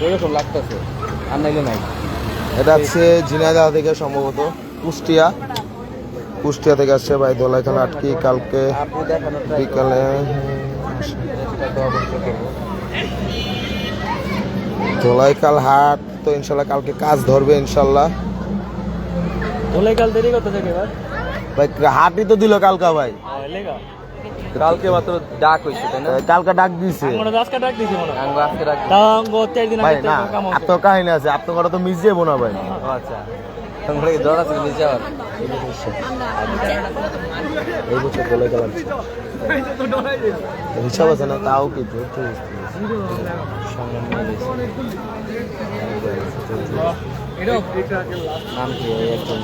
এরকম লাগতেছে, আর নাইলে নাই। এটা হচ্ছে ঝিনাইদহ থেকে সম্ভবত কুষ্টিয়া থেকে আসছে ভাই দোলাইখানা আটকি কালকে আপনি দেখানোর ট্রাই বিকালে দোলাইখাল হাট তো ইনশাল্লাহ কালকে কাজ ধরবে ইনশাল্লাহ বলে কাল দেরি করতে থাকে এবার ভাই হাটই তো দিল কালকা ভাই লেগা কালকে মাত্র ডাক হয়েছে, তাই না? কালকা ডাক দিছে আমরা আজকে ডাক দিছি মনে হয় আঙ্গো আজকে ডাক তাও আঙ্গো 4 দিন ভাই আগে না কাম হচ্ছে আপনার কাহিনী আছে আপনার কথা তো মিস যাবো না ভাই আচ্ছা, তোমরা কি জ্বর আছে নিচে আবার? এই বছর দোলাইখাল হিসাব আছে না তাও কি নাম কি ওই একজন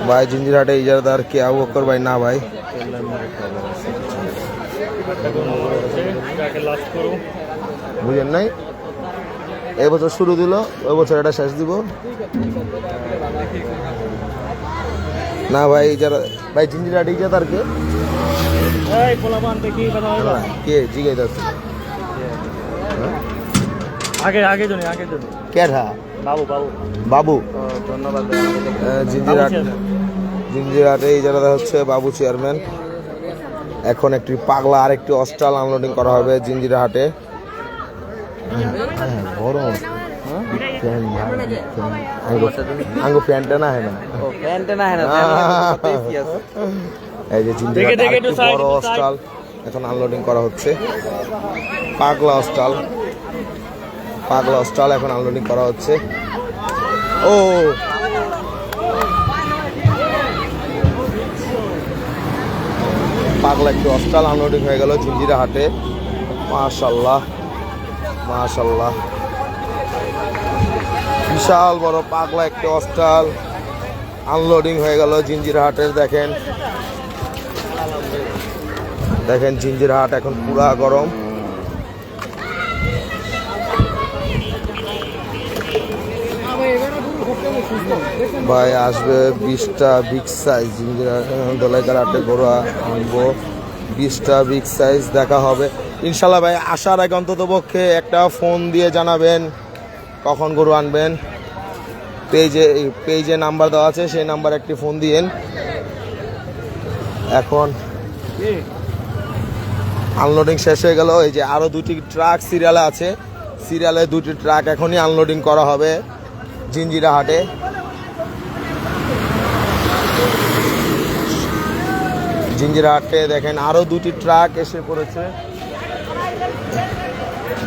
ভাই জিঞ্জিরহাটে ইজারদার কে আবু বকর ভাই না ভাই লাস্ট করো বুঝেন নাই এবছর শুরু দিল ওই বছর এটা শেষ দিব না ভাই ইজারা ভাই জিঞ্জিরহাটে ইজারদার কে এই পোলাপান দেখি কথা হইলো কে জিগাইতাছে আগে জনি কেডা বাবু বাবু তো ধন্যবাদ ভাই, আমাকে দেখতে। জিঞ্জিরহাটে ইজারাদার হচ্ছে বাবু চেয়ারম্যান এখন একটি পাগলা আর একটি অস্ট্রাল আনলোডিং করা হবে জিঞ্জিরহাটে গরম আঙ্গো প্যান্টটা না হয় না ও প্যান্টে না, হ্যাঁ না, কথাই আছে। এই যে জিঞ্জিরহাটে দেখে আরেকটি একটু side, বড় একটু side। অস্ট্রাল এখন আনলোডিং করা হচ্ছে পাগলা অস্ট্রাল এখন আনলোডিং করা হচ্ছে ও পাগলা একটি অস্ট্রাল আনলোডিং হয়ে গেল জিঞ্জিরহাটে মাশাল্লাহ বিশাল বড় পাগলা একটি অস্ট্রাল আনলোডিং হয়ে গেল জিঞ্জিরহাটের দেখেন জিঞ্জিরহাট এখন পুরা গরম ভাই আসবে 20টা বিগ সাইজ জিঞ্জিরহাট দোলাইখাল হাটে গরু আনবো 20টা বিগ সাইজ দেখা হবে ইনশাল্লাহ ভাই আসার আগে অন্তত পক্ষে একটা ফোন দিয়ে জানাবেন কখন গরু আনবেন পেজে নাম্বার দেওয়া আছে সেই নাম্বার একটি ফোন দিয়েন এখন আনলোডিং শেষ হয়ে গেল এই যে আরো 2টি ট্রাক সিরিয়ালে আছে সিরিয়ালে 2টি ট্রাক এখনই আনলোডিং করা হবে জিঞ্জিরহাটে জিঞ্জিরহাটে দেখেন আরো 2টি ট্রাক এসে পড়েছে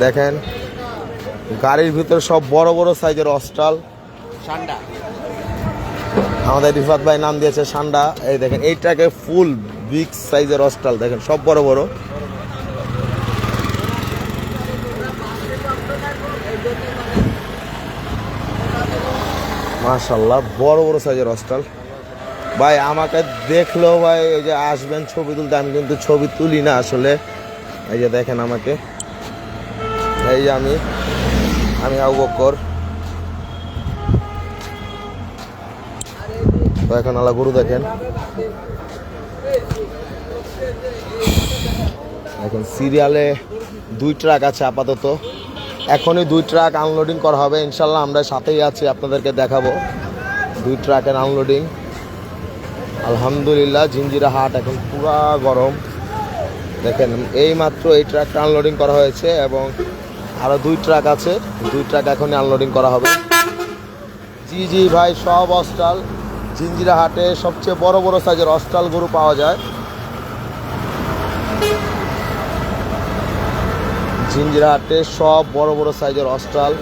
দেখেন গাড়ির ভিতরে সব বড় বড় সাইজের অস্ট্রাল ঠান্ডা আমাদের রিফাত ভাই নাম দিয়েছে সান্ডা এই দেখেন এই ট্রাকে ফুল বিগ সাইজের অস্ট্রাল দেখেন সব বড় বড় মাশাল্লাহ বড় বড় সাইজের অস্ট্রাল ভাই আমাকে দেখলেও ভাই এই যে আসবেন ছবি তুলতে আমি কিন্তু ছবি তুলি না আসলে এই যে দেখেন আমাকে এই যে আমি আবু বকর তো এখন আলা গরু দেখেন এখন সিরিয়ালে 2 ট্রাক আছে আপাতত এখনই 2 ট্রাক আনলোডিং করা হবে ইনশাল্লাহ আমরা সাথেই আছি আপনাদেরকে দেখাবো 2 ট্রাকের আনলোডিং আলহামদুলিল্লাহ জিঞ্জিরহাট এখন পুরা গরম দেখেন এই মাত্র এই ট্রাকটা আনলোডিং করা হয়েছে এবং আরো 2 ট্রাক আছে 2 ট্রাক এখনই আনলোডিং করা হবে জি ভাই সব অস্ট্রাল জিঞ্জিরহাটে সবচেয়ে বড় বড় সাইজের অস্ট্রাল গরু পাওয়া যায় জিঞ্জিরহাটে সব বড় বড় সাইজের অস্ট্রাল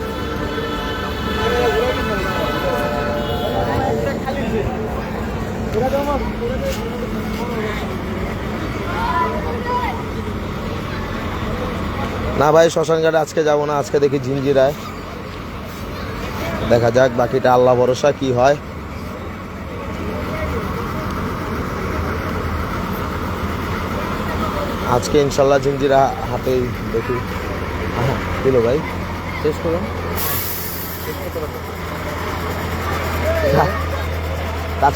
না ভাই শ্মশানঘাটে আজকে যাব না আজকে দেখি জিঞ্জিরায় দেখা যাক বাকিটা আল্লাহ ভরসা কি হয় আজকে ইনশাল্লাহ জিঞ্জিরা হাটেই দেখি দিল ভাই শেষ করুন কাজ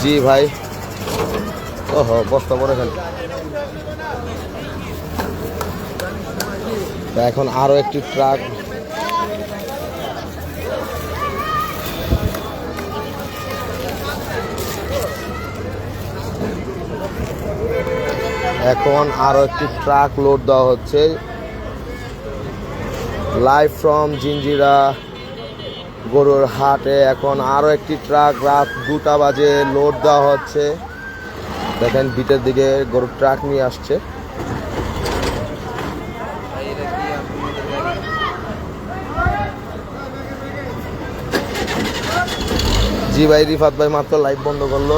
জি ভাই, ওহো বস্তা পরে খালি। এখন আরো একটি ট্রাক লোড দেওয়া হচ্ছে লাইভ ফ্রম জিঞ্জিরা গরুর হাটে। এখন আরো একটি ট্রাক রাত 2টা বাজে লোড দেওয়া হচ্ছে। দেখেন বিটের দিকে গরুর ট্রাক নিয়ে আসছে। জি ভাই, রিফাত ভাই মাত্র লাইভ বন্ধ করলো।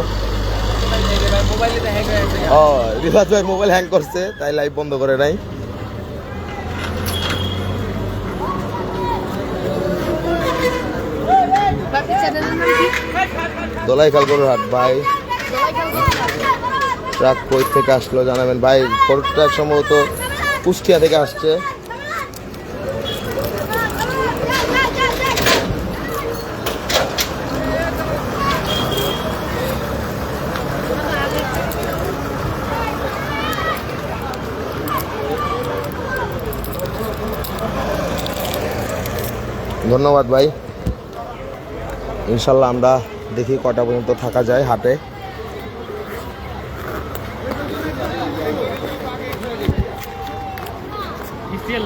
ও, রিফাত ভাই মোবাইল হ্যাং করছে তাই লাইভ বন্ধ করে নাই। দোলাইখাল গরুর হাট ভাই, ট্রাক কই থেকে আসলো জানাবেন ভাই। গরুর ট্রাক সম্ভবত কুষ্টিয়া থেকে আসছে। ধন্যবাদ ভাই। ইনশাল্লাহ আমরা দেখি কটা পর্যন্ত থাকা যায় হাটে।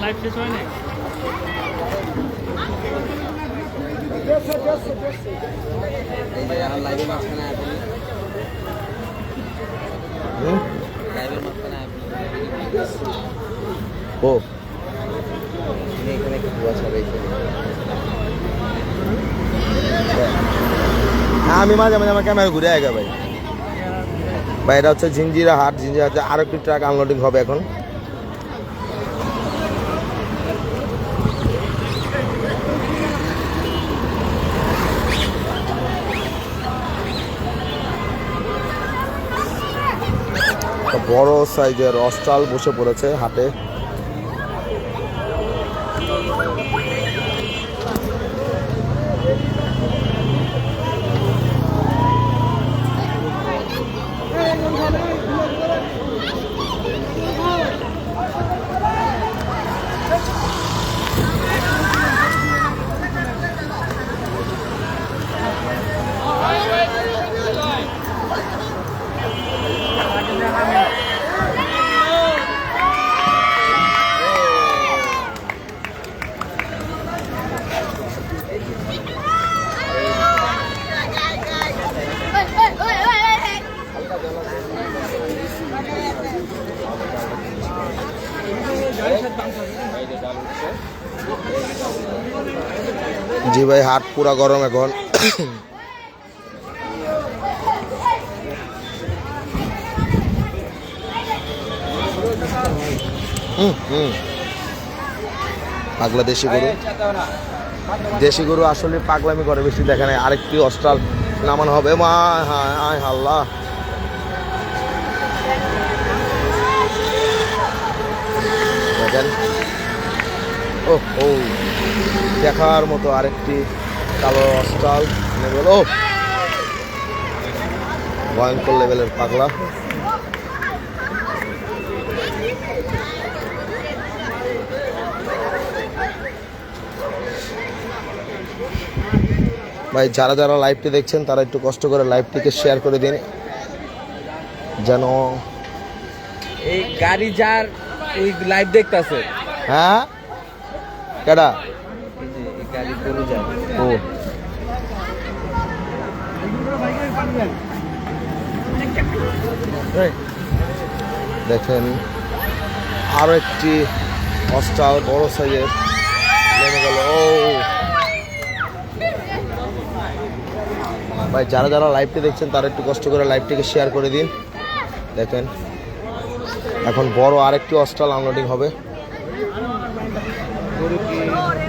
লাইভ শেষ হয় না। ও হ্যাঁ, আমি মাঝে মাঝে আমার ক্যামেরা ঘুরে আগে ভাই। ভাই এটা হচ্ছে জিঞ্জিরা হাট। জিঞ্জিরা হাটে আরো একটি ট্রাক আনলোডিং হবে এখন। বড় সাইজের অস্ট্রাল বসে পড়েছে হাটে। জি ভাই, হাট পুরা গরম এখন। পাগলা দেশি গরু। দেশি গরু আসলে পাগলামি করে বেশি, দেখে নাই। আরেকটি অস্ট্রাল নামানো হবে। মা হায় আল্লাহ, দেখেন। ও ও, দেখার মতো আরেকটি কালো অস্ট্রাল নেবে। ও, ভয়ঙ্কর লেভেলের পাগলা। ভাই যারা যারা লাইভটি দেখছেন তারা একটু কষ্ট করে লাইভটিকে শেয়ার করে দিন, যেন এই গাড়ি যার ওই লাইভ দেখতাছে। হ্যাঁ কেডা এই গাড়ি গরু যায়। ও দেখেন আরো একটি অস্ট্রাল বড় সাইজের নেমে গেল। ও ভাই যারা যারা লাইভটি দেখছেন তারা একটু কষ্ট করে লাইভটিকে শেয়ার করে দিন। দেখেন এখন বড় আরেকটি অস্ট্রাল আনলোডিং হবে। গরু কি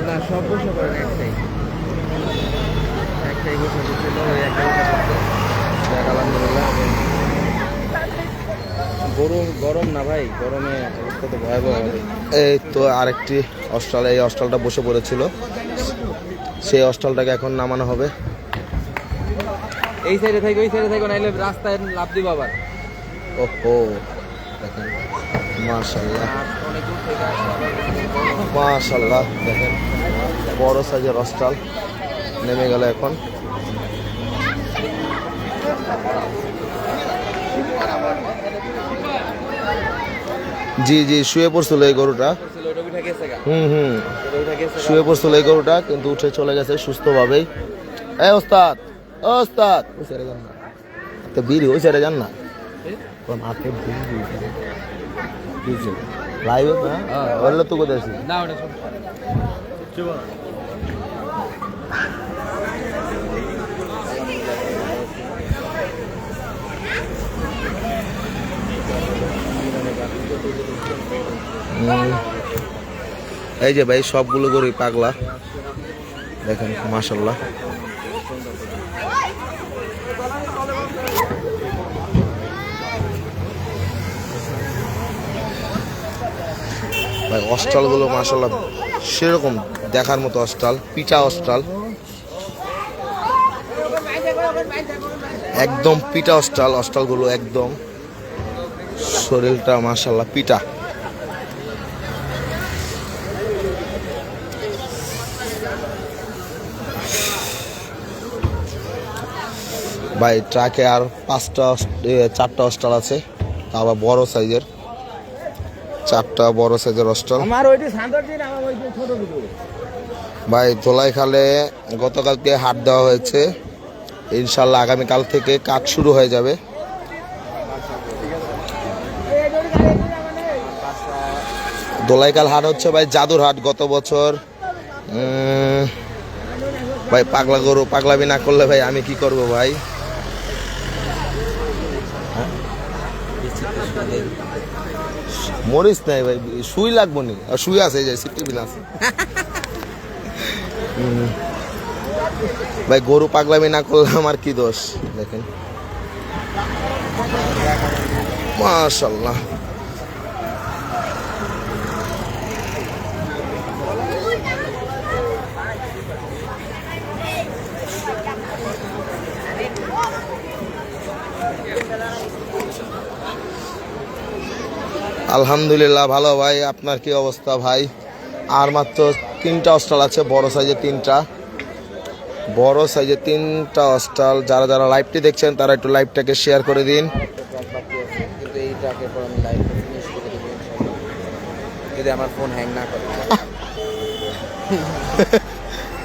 না সব বসে করেন একটাই বসে ছিল, ওই একটা বসে করতে। আলহামদুলিল্লাহ গরম গরম না ভাই, গরমে অবস্থা তো ভয়াবহ হবে। এই তো আরেকটি অস্ট্রাল, এই অস্ট্রালটা বসে পড়েছিল, সেই অস্ট্রালটাকে এখন নামানো হবে। এই সাইডে থাকো, ওই সাইডে থাকো, নাইলে রাস্তায় লাভ দিব আবার। ওহো দেখেন, মাশাল্লাহ অনেক দূর থেকে আসতে হবে। মাশাল্লাহ, দেখেন বড় সাইজের অস্ট্রাল নেমে গেল এখন। জি জি, শুয়ে পড়ছিল এই গরুটা। ওটা উঠে গেছে গা, হুম, ওটা উঠে গেছে গা। শুয়ে পড়ছিল এই গরুটা, কিন্তু উঠে চলে গেছে সুস্থভাবেই। এই ওস্তাদ, ও ওস্তাদ, ওই সাইডে যান না, তো বিড়ি ওই সাইডে যান না, লাইভ না বললে তো কোথায় আছি। না ওটা শোন। এই যে ভাই সবগুলো গরুই পাগলা, দেখেন মাশাল্লাহ। ভাই অস্ট্রালগুলো মাশাল্লাহ সেরকম দেখার মতো অস্ট্রাল, পিটা অস্ট্রাল, একদম পিটা অস্ট্রাল। অস্ট্রালগুলো একদম শরীরটা মাশাল্লাহ পিটা। ভাই ট্রাকে আর চারটা অস্ট্রাল আছে, তা আবার বড় সাইজের, চারটা বড় সাইজের অস্ট্রাল। আমার ওইটা সান্দর দিন, আমার ওইটা ছোট দিন। ভাই ধোলাইখালে গতকালকে হাট দেওয়া হয়েছে, ইনশাল্লাহ আগামীকাল থেকে কাজ শুরু হয়ে যাবে। ধোলাইখাল হাট হচ্ছে ভাই জাদুর হাট। গত বছর ভাই পাগলা গরু, পাগলামি না করলে ভাই আমি কি করব ভাই। মরিস নাই ভাই, সুই লাগবো নি, আর সুই আছে যে সিটিবিন আছে। ভাই গরু পাগলামি না করলে আমার কি দোষ, দেখেন মাশাল্লাহ। আলহামদুলিল্লাহ ভালো ভাই, আপনার কি অবস্থা ভাই? আর মাত্র 3টা অস্ট্রাল আছে, বড় সাইজে 3টা, বড় সাইজে 3টা অস্ট্রাল। যারা যারা লাইভটি দেখছেন তারা একটু লাইভটাকে শেয়ার করে দিন। কিন্তু এই ট্রাকের পর আমি লাইভ ফিনিশ করে দেবো ইনশাআল্লাহ, যদি আমার ফোন হ্যাং না করে।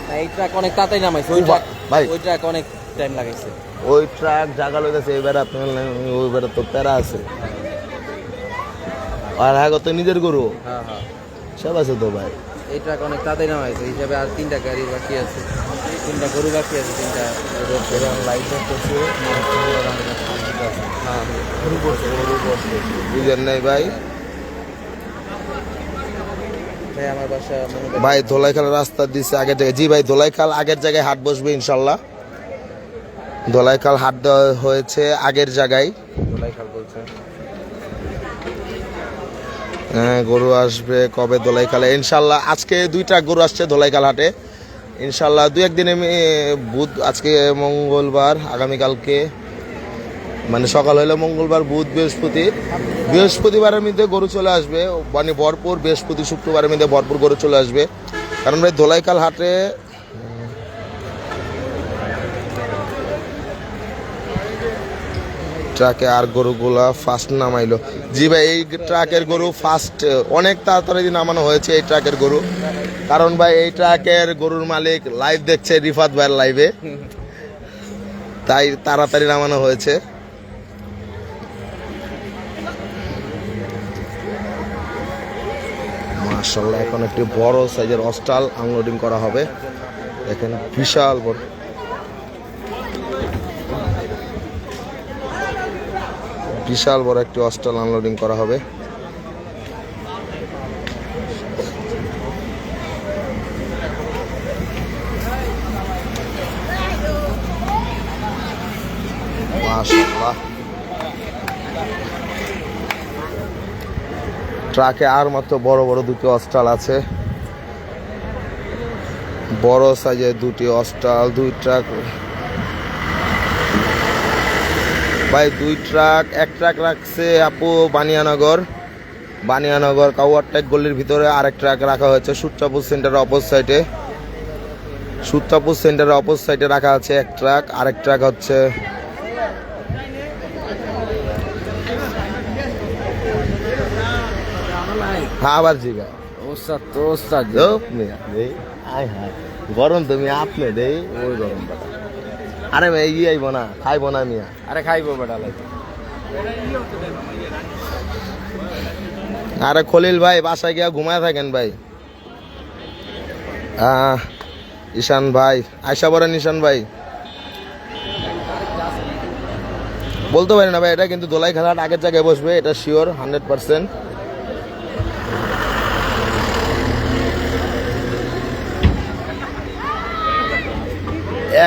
না, এই ট্রাক অনেক তাড়াতাড়ি নামাইছে, ওই ট্রাক ভাই ওই ট্রাক অনেক টাইম লাগাইছে। ওই ট্রাক জায়গা লইতেছে, এবার আপনার ওই বেড়া তো প্যারা আছে। আর হ্যাঁ তো নিজের গরু হ্যাঁ হ্যাঁ, সব আছে তো ভাই। এই ট্রাক অনেক তাড়াতাড়ি নামাইছে, হিসাবে আর 3টা গাড়ি বাকি আছে, 3টা গরু বাকি আছে, 3টা লাইট করছে। হ্যাঁ বুঝেন নাই ভাই। ভাই আমার বাসা মনে ভাই ধোলাইখাল রাস্তা দিচ্ছে আগের জায়গায়। জি ভাই ধোলাইখাল আগের জায়গায় হাট বসবে ইনশাল্লাহ। ধোলাইখাল হাট দেওয়া হয়েছে আগের জায়গায়। ধোলাইখাল বলছে। হ্যাঁ গরু আসবে কবে ধোলাইখালে ইনশাল্লাহ। আজকে 2টা গরু আসছে ধোলাইখাল হাটে ইনশাল্লাহ। 2-1 দিনে বুধ, আজকে মঙ্গলবার, আগামীকালকে মানে সকাল হলে মঙ্গলবার, বুধ, বৃহস্পতিবারের মধ্যে গরু চলে আসবে, মানে ভরপুর। বৃহস্পতি শুক্রবারের মধ্যে ভরপুর গরু চলে আসবে, কারণ ভাই ধোলাইখাল হাটে ট্রাকে আর গরুগুলা ফার্স্ট নামাইলো। জি ভাই এই ট্রাকের গরু ফার্স্ট অনেক তাড়াতাড়ি নামানো হয়েছে এই ট্রাকের গরু, কারণ ভাই এই ট্রাকের গরুর মালিক লাইভ দেখছে রিফাত ভাইয়ের লাইভে, তাই তাড়াতাড়ি নামানো হয়েছে। মাশাআল্লাহ এখন একটি বড় সাইজের অস্ট্রাল আনলোডিং করা হবে, দেখেন বিশাল বড়। বিশাল বড় একটি অস্ট্রাল আনলোডিং করা হবে। মাশাআল্লাহ ট্রাকে আর মাত্র বড় বড় দুটি অস্টাল আছে, বড় সাইজের দুটি অস্টাল, 2 ট্রাক ভাই, 2 ট্রাক। 1 ট্রাক রাখছে আপু বানিয়ানগর কাউয়ারটেক গলির ভিতরে, আরেক ট্রাক রাখা হয়েছে সুত্রাপুর সেন্টারের অপর সাইডে। সুত্রাপুর সেন্টারের অপর সাইডে রাখা আছে 1 ট্রাক, আরেক ট্রাক হচ্ছে আবার জিগা ওস্তাদ তো ওস্তাদ গরম তুমি আপনি দেই ওই গরম বাটা। আরে ভাই ই আইব না, খাইব না মিয়া। আরে খাইবো বেটা লাই। আরে খলিল ভাই বাসায় গিয়া ঘুমায় থাকেন ভাই। ঈশান ভাই আয়সা বলেন, ঈশান ভাই বলতে পারি না ভাই, এটা কিন্তু দোলাই খেলার আগের জায়গায় বসবে, এটা শিওর 100%।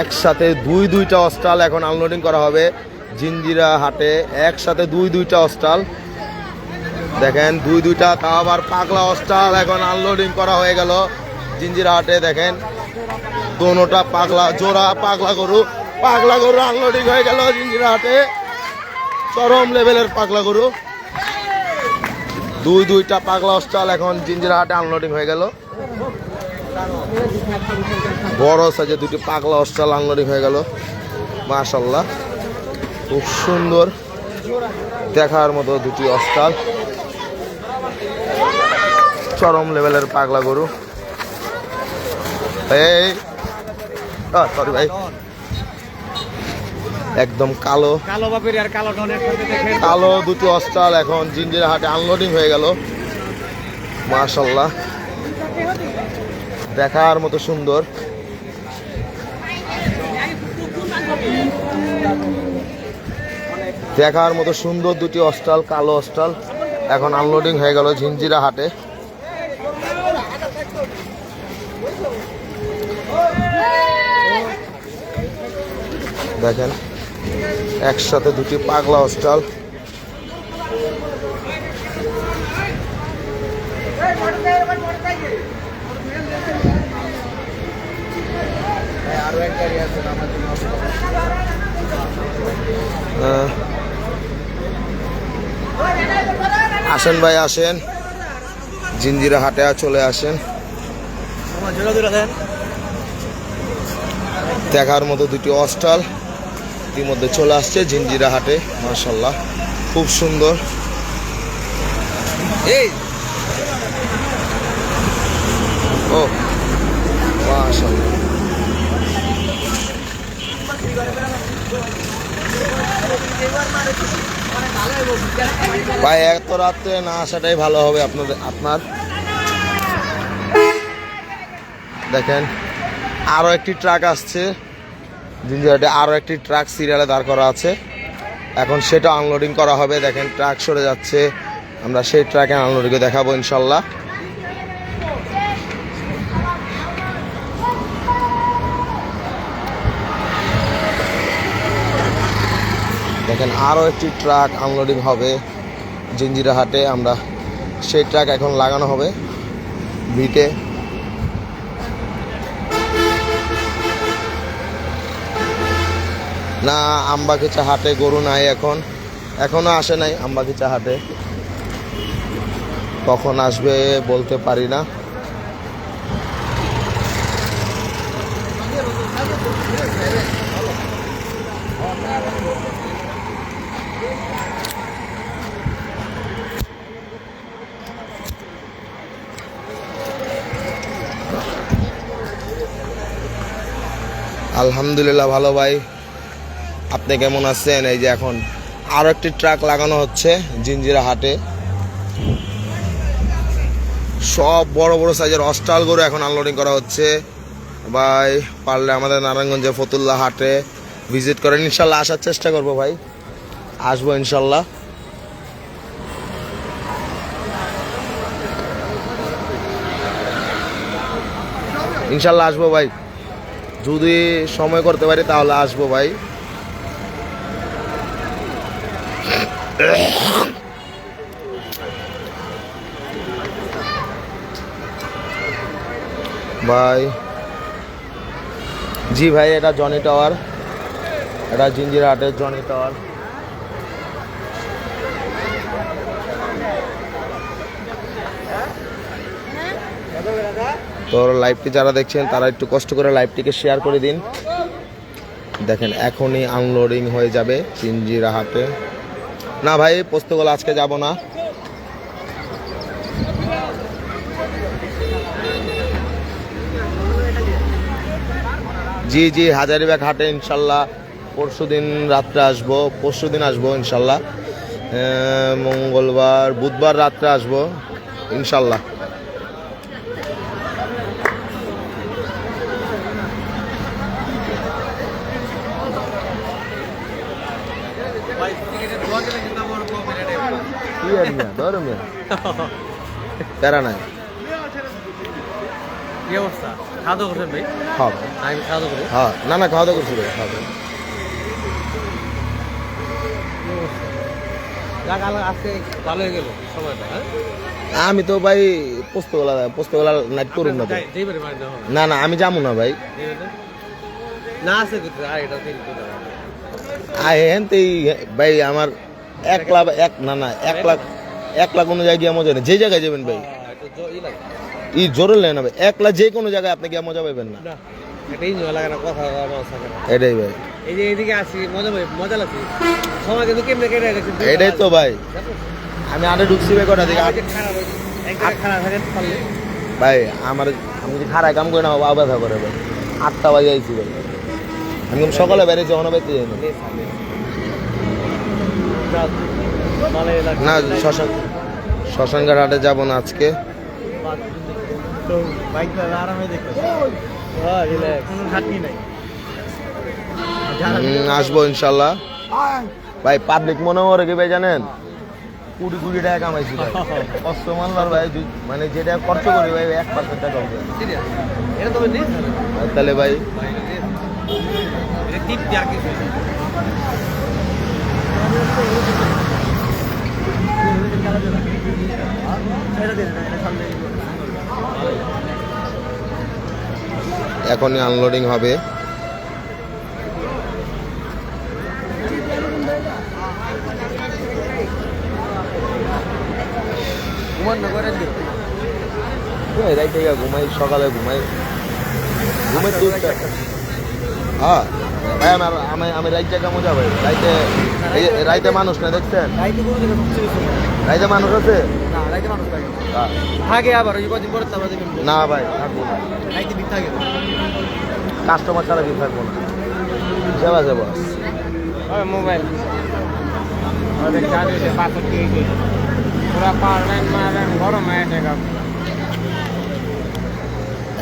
একসাথে দুইটা অস্টাল এখন আনলোডিং করা হবে জিঞ্জিরা হাটে, একসাথে দুইটা অস্টাল দেখেন, দুইটা তাও আবার পাগলা অস্টাল এখন আনলোডিং করা হয়ে গেল জিঞ্জিরা হাটে। দেখেন দোনোটা পাগলা জোড়া পাগলা গরু আনলোডিং হয়ে গেল জিঞ্জিরা হাটে, চরম লেভেলের পাগলা গরু। দুইটা পাগলা অস্টাল এখন জিঞ্জিরা হাটে আনলোডিং হয়ে গেল, বড় সাইজে 2টি পাগলা অস্টাল আনলোডিং হয়ে গেল। মাশাআল্লাহ খুব সুন্দর দেখার মতো 2টি অস্টাল, চরম লেভেলের পাগলা গরু। এই সরি ভাই, একদম কালো বাপের আর কালো ডন একসাথে দেখেন, কালো 2টি অস্টাল এখন জিঞ্জিরা হাটে আনলোডিং হয়ে গেল। মাশাআল্লাহ দেখার মতো সুন্দর, দেখার মতো সুন্দর 2টি অস্টাল, কালো অস্টাল এখন আনলোডিং হয়ে গেল জিঞ্জিরা হাটে। দেখেন একসাথে 2টি পাগলা অস্টাল, আসেন ভাই আসেন, জিঞ্জিরা হাটে চলে আসেন, দেখার মতো 2টি অস্টাল ইতিমধ্যে চলে আসছে জিঞ্জিরা হাটে। মাশাআল্লাহ খুব সুন্দর। এই ও মাশাআল্লাহ, ভাই এত রাত্রে না আসাটাই ভালো হবে আপনার। দেখেন আরো একটি ট্রাক আসছে জিঞ্জিরাটে, আরো একটি ট্রাক সিরিয়ালে দাঁড় করা আছে, এখন সেটা আনলোডিং করা হবে। দেখেন ট্রাক সরে যাচ্ছে, আমরা সেই ট্রাকে আনলোডিং দেখাবো ইনশাল্লাহ। দেখেন আরো একটি ট্রাক আনলোডিং হবে জিঞ্জিরা হাটে, আমরা সেই ট্রাক এখন লাগানো হবে ভিটে। না আমবাগিচা হাটে গরু নাই, এখনো আসে নাই আমবাগিচা হাটে, কখন আসবে বলতে পারি না। আলহামদুলিল্লাহ ভালো ভাই, আপনি কেমন আছেন? এই যে এখন আরো একটি ট্রাক লাগানো হচ্ছে জিঞ্জিরা হাটে, সব বড় বড় সাইজের অস্টাল গরু এখন আনলোডিং করা হচ্ছে। ভাই পারলে আমাদের নারায়ণগঞ্জে ফতুল্লাহ হাটে ভিজিট করেন, ইনশাল্লাহ আসার চেষ্টা করবো ভাই, আসবো ইনশাল্লাহ। ইনশাল্লাহ আসবো ভাই, যদি সময় করতে পারি তাহলে আসবো ভাই। ভাই জি ভাই, এটা জনি টাওয়ার, এটা জিঞ্জিরা হাটের জনি টাওয়ার। তো লাইভটি যারা দেখছেন তারা একটু কষ্ট করে লাইভটিকে শেয়ার করে দিন। দেখেন এখনই আনলোডিং হয়ে যাবে জিঞ্জিরা হাটে। না ভাই, পোস্তগোলা আজকে যাব না। জি জি, হাজারিবাগ হাটে ইনশাল্লাহ পরশুদিন রাত্রে আসবো, পরশুদিন আসবো ইনশাল্লাহ। মঙ্গলবার বুধবার রাত্রে আসবো ইনশাল্লাহ। প্যারা নাই। কি অবস্থা? খাওয়া দাওয়া করছেন ভাই? হ্যাঁ আমি খাওয়া দাওয়া করি। হ্যাঁ, না না, খাওয়া দাওয়া করছি ভাই, খাওয়া দাওয়া। আজকে ভালো হয়ে গেল সময়টা। আমি তো ভাই পোস্তগোলা নাইট করুন না তো। যেইবারে মারি দেওয়া হবে। না না, আমি যাবো না ভাই। না আছে কিন্তু আর এটা তিন করে ভাই আমার 1 লাখ এক লাখ কোনো জায়গায় গিয়ে মজা নেই। যে জায়গায় যাবেন ভাই ই জোরে লেন হবে 1 লাখ, যে কোনো জায়গায় আপনি গিয়ে মজা পাবেন না। এটাই নয় লাগে না, কথা এটাই ভাই, এই যে এইদিকে আসি মজা লাগছে। সময় কিন্তু কেমনে কেটে গেছে। এটাই তো ভাই। আমি আরে ঢুকছি ভাই কটা দিকে খারাপ থাকে পারলে ভাই। আমি যদি খারাপ কাম করি না বাবা ব্যথা করে ভাই। 8টা বাজে আইছি ভাই, আমি সকালে বেরিয়েছি, অন্য বাইতে যাই না। শ্মশানঘাট হাটে যাবো না আজকে। আসবো ইনশাল্লাহ ভাই। পাবলিক মনে করে কি ভাই জানেন, 20 টাকা কামাইছি ভাই। কষ্ট মানলার ভাই, মানে যেটা খরচ করি ভাই 1% টাকা হবে। তাহলে ভাই এখনই আনলোডিং হবে। ঘুমাই, সকালে ঘুমাই হ্যাঁ ভাই। আমি রাইতে কেমন যাবো রাইতে মানুষ না দেখছেন, রাইতে মানুষ আছে থাকে আবার না ভাই, থাকবো না। কাস্টমার ছাড়া কি থাকবো না। সেবা যাবো মোবাইল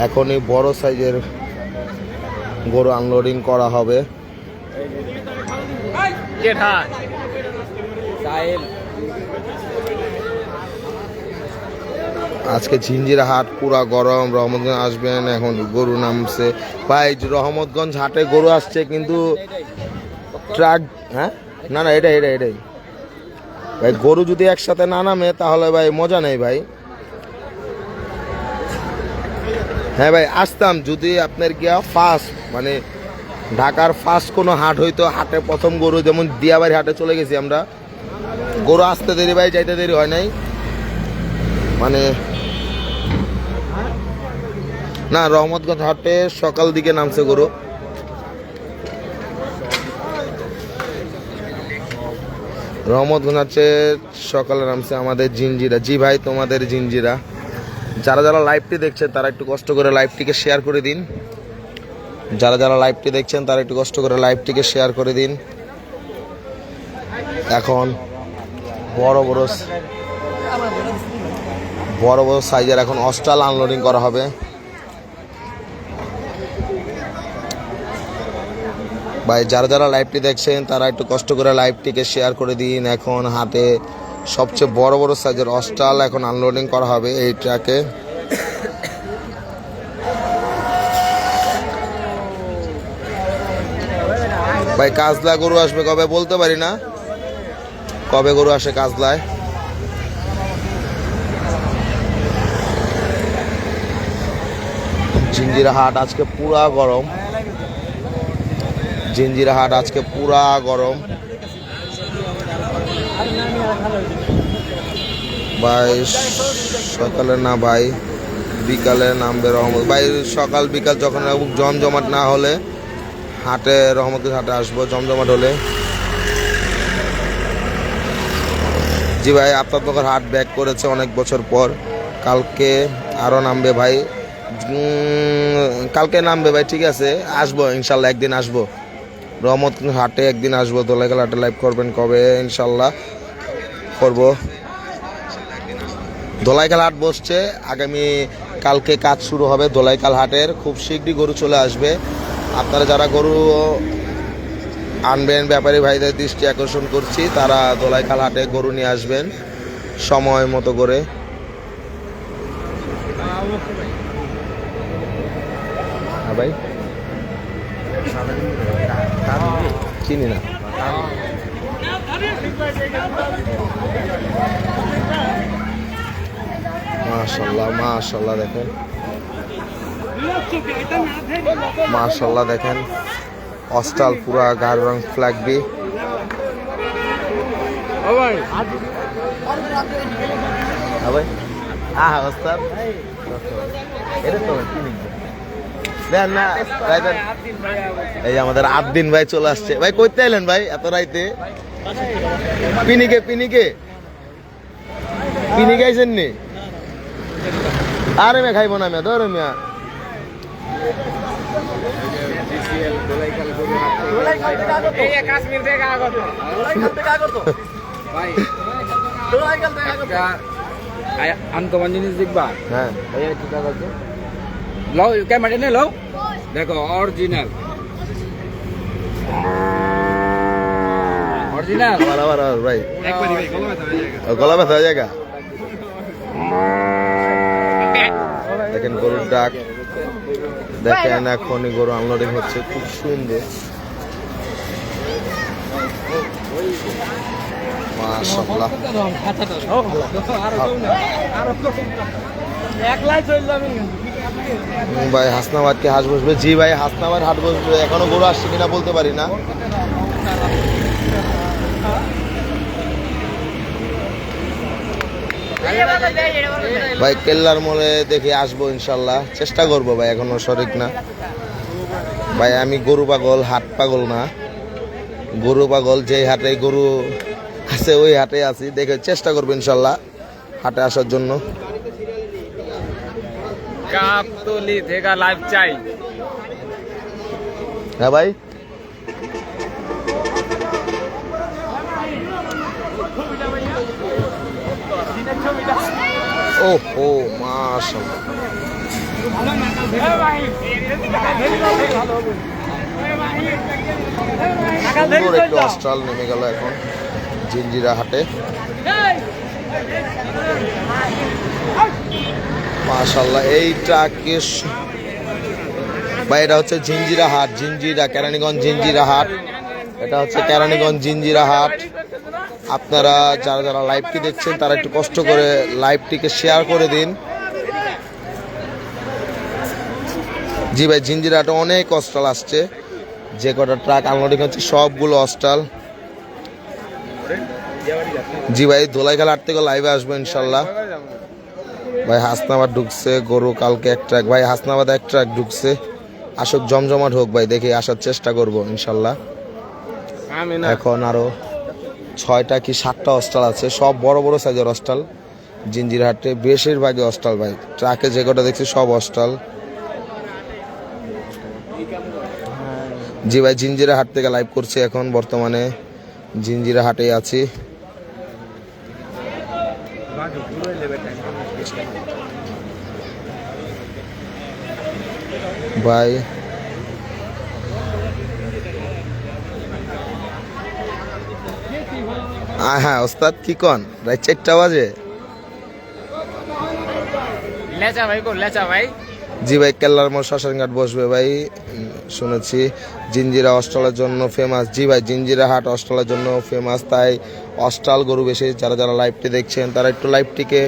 এখনই বড় সাইজের গরু আনলোডিং করা হবে। আজকে জিঞ্জিরা হাট পুরা গরম। রহমতগঞ্জ আসবেন, এখন গরু নামছে ভাই। রহমতগঞ্জ হাটে গরু আসছে কিন্তু ট্রাক, হ্যাঁ না না, এটাই ভাই। গরু যদি একসাথে না নামে তাহলে ভাই মজা নেই ভাই। হ্যাঁ ভাই, আসতাম যদি আপনার গিয়া ফার্স্ট, মানে ঢাকার ফার্স্ট কোনো হাট হইতো। হাটে প্রথম গরু, যেমন দিয়াবাড়ি হাটে চলে গেছি আমরা। গরু আসতে দেরি ভাই, যাইতে দেরি হয় নাই। মানে না, রহমতগঞ্জ হাটে সকাল দিকে নামছে গরু। রহমতগঞ্জ হাটে সকালে নামছে আমাদের জিঞ্জিরা। জি ভাই, তোমাদের জিঞ্জিরা। যারা যারা লাইভটি দেখছেন তারা একটু কষ্ট করে লাইভটিকে শেয়ার করে দিন। যারা লাইভটি দেখছেন তারা একটু কষ্ট করে লাইভটিকে শেয়ার করে দিন। এখন বড় বড় সাইজের এখন অস্ট্রাল আনলোডিং করা হবে। ভাই যারা লাইভটি দেখছেন তারা একটু কষ্ট করে লাইভটিকে শেয়ার করে দিন। এখন হাতে সবচেয়ে বড় সাইজের অস্ট্রাল এখন আনলোডিং করা হবে এই ট্রাকে। ভাই কাজলা গরু আসবে কবে বলতে পারি না, কবে গরু আসে কাজলায়। জিঞ্জিরা হাট আজকে পুরা গরম, জিঞ্জিরা হাট আজকে পুরা গরম ভাই। সকালে না ভাই, বিকালে নামবে রহমত ভাই। সকাল বিকাল যখন জমজমাট না হলে হাটে, রহমতের হাটে আসবো জমজমাট হলে। জি ভাই, আপনার দোকান হাট ব্যাক করেছে অনেক বছর পর। কালকে আরও নামবে ভাই, কালকে নামবে ভাই। ঠিক আছে, আসবো ইনশাল্লাহ, একদিন আসবো রহমত হাটে, একদিন আসবো। দোলাইখাল হাটে লাইভ করবেন কবে? ইনশাল্লাহ করবো। দোলাইখাল হাট বসছে আগামী কালকে, কাজ শুরু হবে দোলাইখাল হাটের। খুব শীঘ্রই গরু চলে আসবে। আপনারা যারা গরু আনবেন, ব্যাপারী ভাইদের দৃষ্টি আকর্ষণ করছি, তারা দোলাইখাল হাটে গরু নিয়ে আসবেন সময় মতো করে। হ্যাঁ ভাই, চিনি না। মাশাল্লাহ মাশাল্লাহ, দেখেন মাশাল্লাহ, দেখেন অস্টাল পুরা গাঢ় রং ফ্ল্যাগবি। ওস্তাদ এটা তো দেন না ভাই, দেন। এই যে আমাদের আদ্দিন ভাই চলে আসছে। ভাই কইতে এলেন ভাই এত রাইতে? পিনিকে পিনিকে পিনিকে আইছেন নি? আরে মে খাইব না মে, ধরো মিয়া। আনকমন জিনিস দেখবা। হ্যাঁ ভাইয়া কি কাগজ লও, ক্যামেরা নে লও, দেখো অরিজিনাল অরিজিনাল বরাবর ভাই, একবারই ভাই গলা ব্যথা হয়ে জায়গা। দেখেন গরুর ডাক, দেখেন এখনই গরু আনলোডিং হচ্ছে, খুব সুন্দর। মাশাআল্লাহ ভাই। হাসনাবাদ কি হাট বসবে? জি ভাই, হাসনাবাদ হাট বসবে। এখনো গরু আসছে কিনা বলতে পারি না। ভাই কেল্লার মোড়ে দেখে আসবো ইনশাল্লাহ, চেষ্টা করবো ভাই, এখনো সঠিক না ভাই। আমি গরু পাগল, হাট পাগল না। গরু পাগল, যেই হাটে গরু আছে ওই হাটে আছি। দেখে চেষ্টা করবো ইনশাল্লাহ হাটে আসার জন্য। কাপতলি থেকে লাইভ চাই। হ্যাঁ ভাই, ও ও মাশাআল্লাহ, সুন্দর একটি অস্ট্রাল নেমে গেল এখন জিঞ্জিরা হাটে। মাশাআল্লাহ, এই ট্রাকে ভাই, এটা হচ্ছে জিঞ্জিরা হাট, জিঞ্জিরা কেরানীগঞ্জ জিঞ্জিরা হাট। এটা হচ্ছে কেরানীগঞ্জ জিঞ্জিরা হাট। আপনারা যারা যারা লাইভটি দেখছেন তারা একটু কষ্ট করে লাইভটিকে শেয়ার করে দিন। জি ভাই, জিঞ্জিরা হাটে অনেক অস্ট্রাল আসছে। যে কটা ট্রাক আনলোডিং হচ্ছে সবগুলো অস্ট্রাল। জি ভাই, দোলাইখাল হাট থেকে লাইভে আসবো ইনশাল্লাহ। ভাই হাসনাবাদ ঢুকছে গরু, কালকে এক ট্রাক ভাই, হাসনাবাদ এক ট্রাক ঢুকছে। আসুক, জমজমাট হোক ভাই, দেখে আসার চেষ্টা করবো ইনশাল্লাহ। এখন আরো 6টা কি 7টা অস্ট্রাল আছে, সব বড় বড় সাইজের অস্ট্রাল জিঞ্জিরা হাটে। বেশিরভাগই অস্ট্রাল ভাই, ট্রাকে যে কটা দেখছি সব অস্ট্রাল। জি ভাই, জিঞ্জিরা হাট থেকে লাইভ করছি এখন, বর্তমানে জিঞ্জিরা হাটেই আছি ভাই। হ্যাঁ ওস্তাদ, কি কন? রাত 4টা বাজে। লেচা ভাই কো, লেচা ভাই। জি ভাই, কেল্লার মোড় শ্মশানঘাট বসবে ভাই, শুনেছি। জিঞ্জিরা অস্ট্রালের জন্য ফেমাস। জি ভাই, জিঞ্জিরা হাট অস্ট্রালের জন্য ফেমাস, তাই অস্ট্রাল গরু বেশি। যারা যারা লাইভটি দেখছেন তারা একটু লাইভটিকে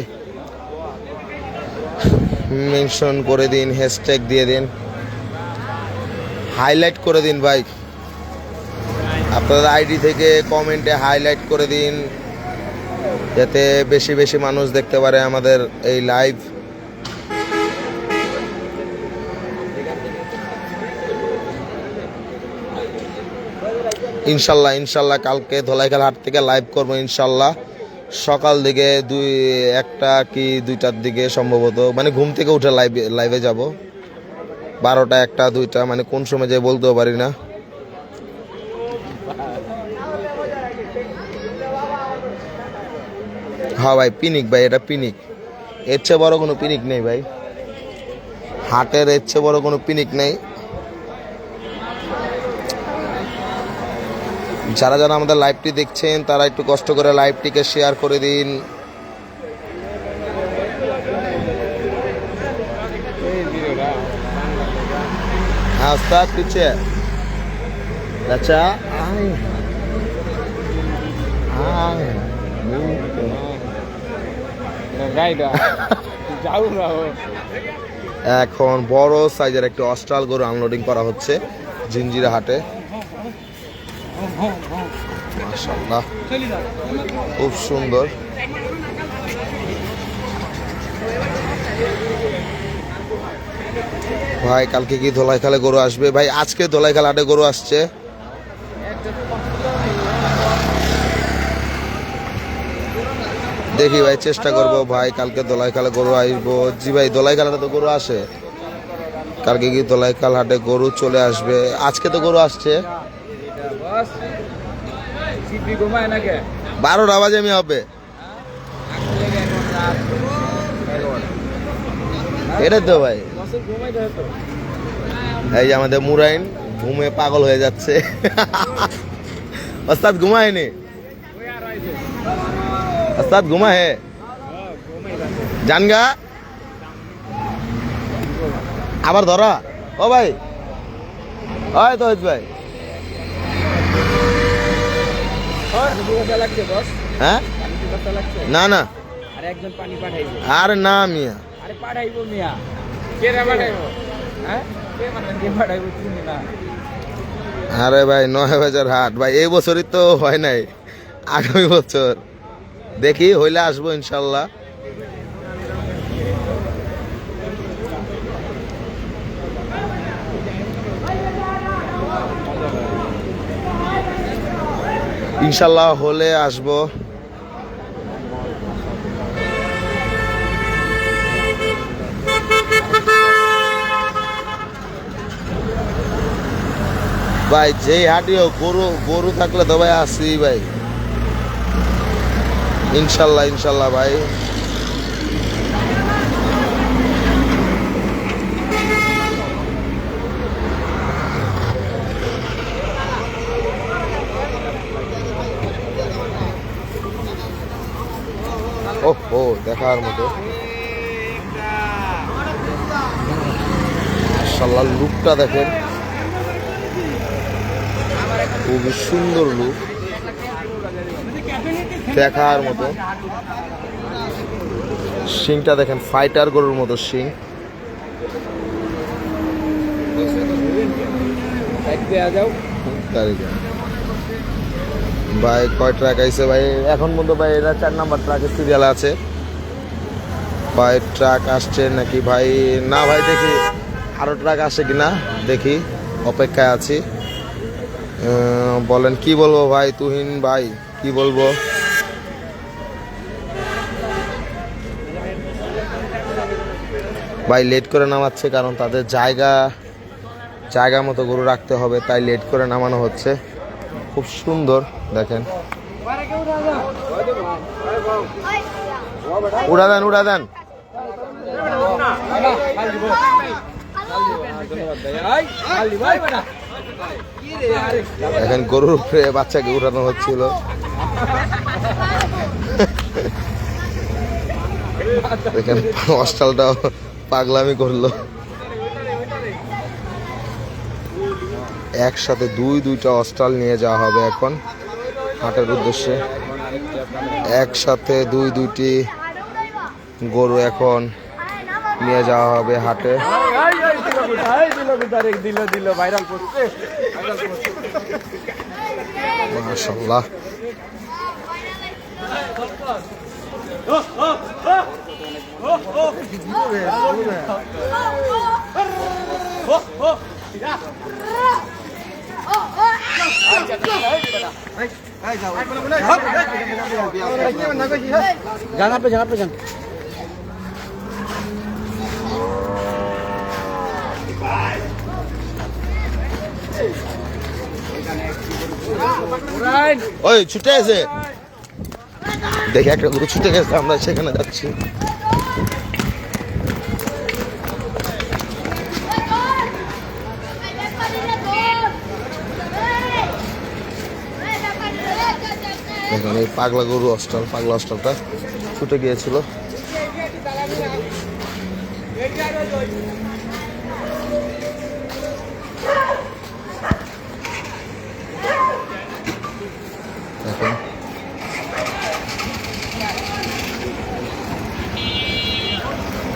মেনশন করে দিন, হ্যাশট্যাগ দিয়ে দিন, হাইলাইট করে দিন ভাই। আপনাদের আইডি থেকে কমেন্টে হাইলাইট করে দিন, যাতে বেশি বেশি মানুষ দেখতে পারে আমাদের এই লাইভ। ইনশাল্লাহ ইনশাল্লাহ কালকে ধলাইখাল হাট থেকে লাইভ করবো ইনশাল্লাহ, সকাল দিকে 1টা কি 2টার দিকে সম্ভবত, মানে ঘুম থেকে উঠে লাইভে যাব। 12টা 1টা 2টা, মানে কোন সময় যায় বলতেও পারি না। হ্যাঁ ভাই পিনিক ভাই, এটা পিনিক, এর চেয়ে বড় কোনো পিনিক নেই ভাই, হাটের এর চেয়ে বড় কোনো পিনিক নেই। যারা যারা আমাদের লাইভটি দেখছেন তারা একটু কষ্ট করে লাইভটিকে শেয়ার করে দিন। হ্যাঁ ওস্তাদ পিছে আচ্ছা এখন বড় সাইজের একটি অস্ট্রাল গরু আনলোডিং করা হচ্ছে জিঞ্জিরা হাটে। মাশাআল্লাহ খুব সুন্দর। ভাই কালকে কি ধলাইখালে গরু আসবে? ভাই আজকে ধলাইখাল হাটে গরু আসছে। দেখি ভাই চেষ্টা করব ভাই কালকে ধলাইখালে গরু আসবো। জি ভাই ধলাইখালে তো গরু আসে, কালকে কি ধলাইখাল হাটে গরু চলে আসবে। আজকে তো গরু আসছে 12টা বাজে আমি হবে, এটা তো ভাই। এই যে আমাদের মুরাইন ঘুমে পাগল হয়ে যাচ্ছে। ওস্তাদ ঘুমায়নি? ওস্তাদ ঘুমা হে জানগা আবার ধরা। ও ভাই ওই তো ভাই, হ্যাঁ না না আরে না মিয়া, আরে ভাই 9,000 হাট ভাই, এই বছরই তো হয় নাই, আগামী বছর দেখি হইলে আসবো ইনশাল্লাহ। ইনশাল্লাহ হলে আসবো। ভাই যেই হাটিও গরু গরু থাকলে তো ভাই আসি ভাই, ইনশাল্লাহ ইনশাল্লাহ ভাই। ও দেখার মতো মাশাআল্লাহ, লুকটা দেখেন খুবই সুন্দর লুক, দেখার মতো। শিংটা দেখেন ফাইটার গরুর মতো শিং। ভাই কয় ট্রাক আইছে ভাই এখন পর্যন্ত? ভাই এরা 4 নাম্বার ট্রাকের সিরিয়াল আছে ভাই। ট্রাক আসছে নাকি ভাই? না ভাই দেখি আরো ট্রাক আসে কিনা দেখি, অপেক্ষায় আছি। বলেন কি বলবো ভাই, তুহিন ভাই কি বলবো? ভাই লেট করে নামাচ্ছে, কারণ তাদের জায়গা মতো গরু রাখতে হবে, তাই লেট করে নামানো হচ্ছে। খুব সুন্দর দেখেন, উড়া দেন। এখন গরুর উপরে বাচ্চাকে উঠানো হচ্ছিল। দেখেন অস্টালটা পাগলামি করলো। একসাথে দুইটা অস্টাল নিয়ে যাওয়া হবে এখন হাটের উদ্দেশ্যে। একসাথে দুইটি গরু এখন নিয়ে যাওয়া হবে হাটে। দিল ভাইরাল করছে মাশাআল্লাহ। জায়গা पे যান। ওই ছুটে আছে, দেখে একটা গরু ছুটে গেছে, আমরা সেখানে যাচ্ছি। দেখুন এই পাগলা গরু অস্টাল, পাগলা অস্টালটা ছুটে গিয়েছিল। দেখুন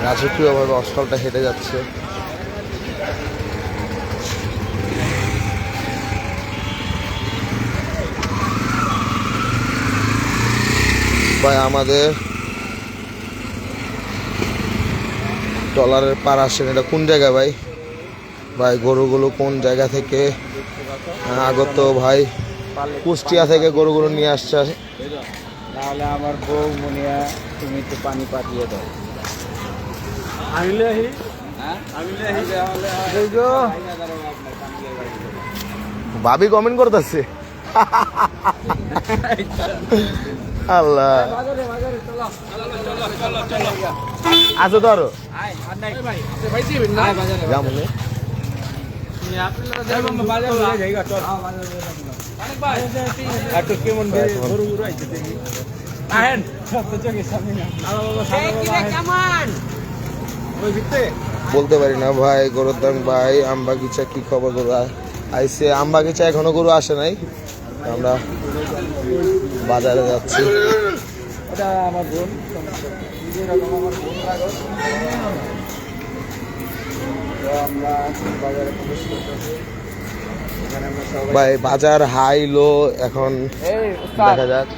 রাজকীয়ভাবে অস্টালটা হেঁটে যাচ্ছে। ভাই আমাদের ট্রলারের পার আসেন, এটা কোন জায়গায় ভাই? ভাই গরুগুলো কোন জায়গা থেকে আগত? ভাই কুষ্টিয়া থেকে গরুগুলো নিয়ে আসছে। তাহলে আমার বউ মুনিয়া তুমি তো পানি পাঠিয়ে দাও। ভাবি কমেন্ট করতেছে আল্লাহ আছো তো আরো যেমন বলতে পারি না ভাই গরুর দাম। ভাই আমবাগিচা কি খবর? গরু আইসে আমবাগিচা, এখনো গরু আসে নাই, আমরা বাজারে যাচ্ছি। ভাই বাজার হাই লো এখন দেখা যাক।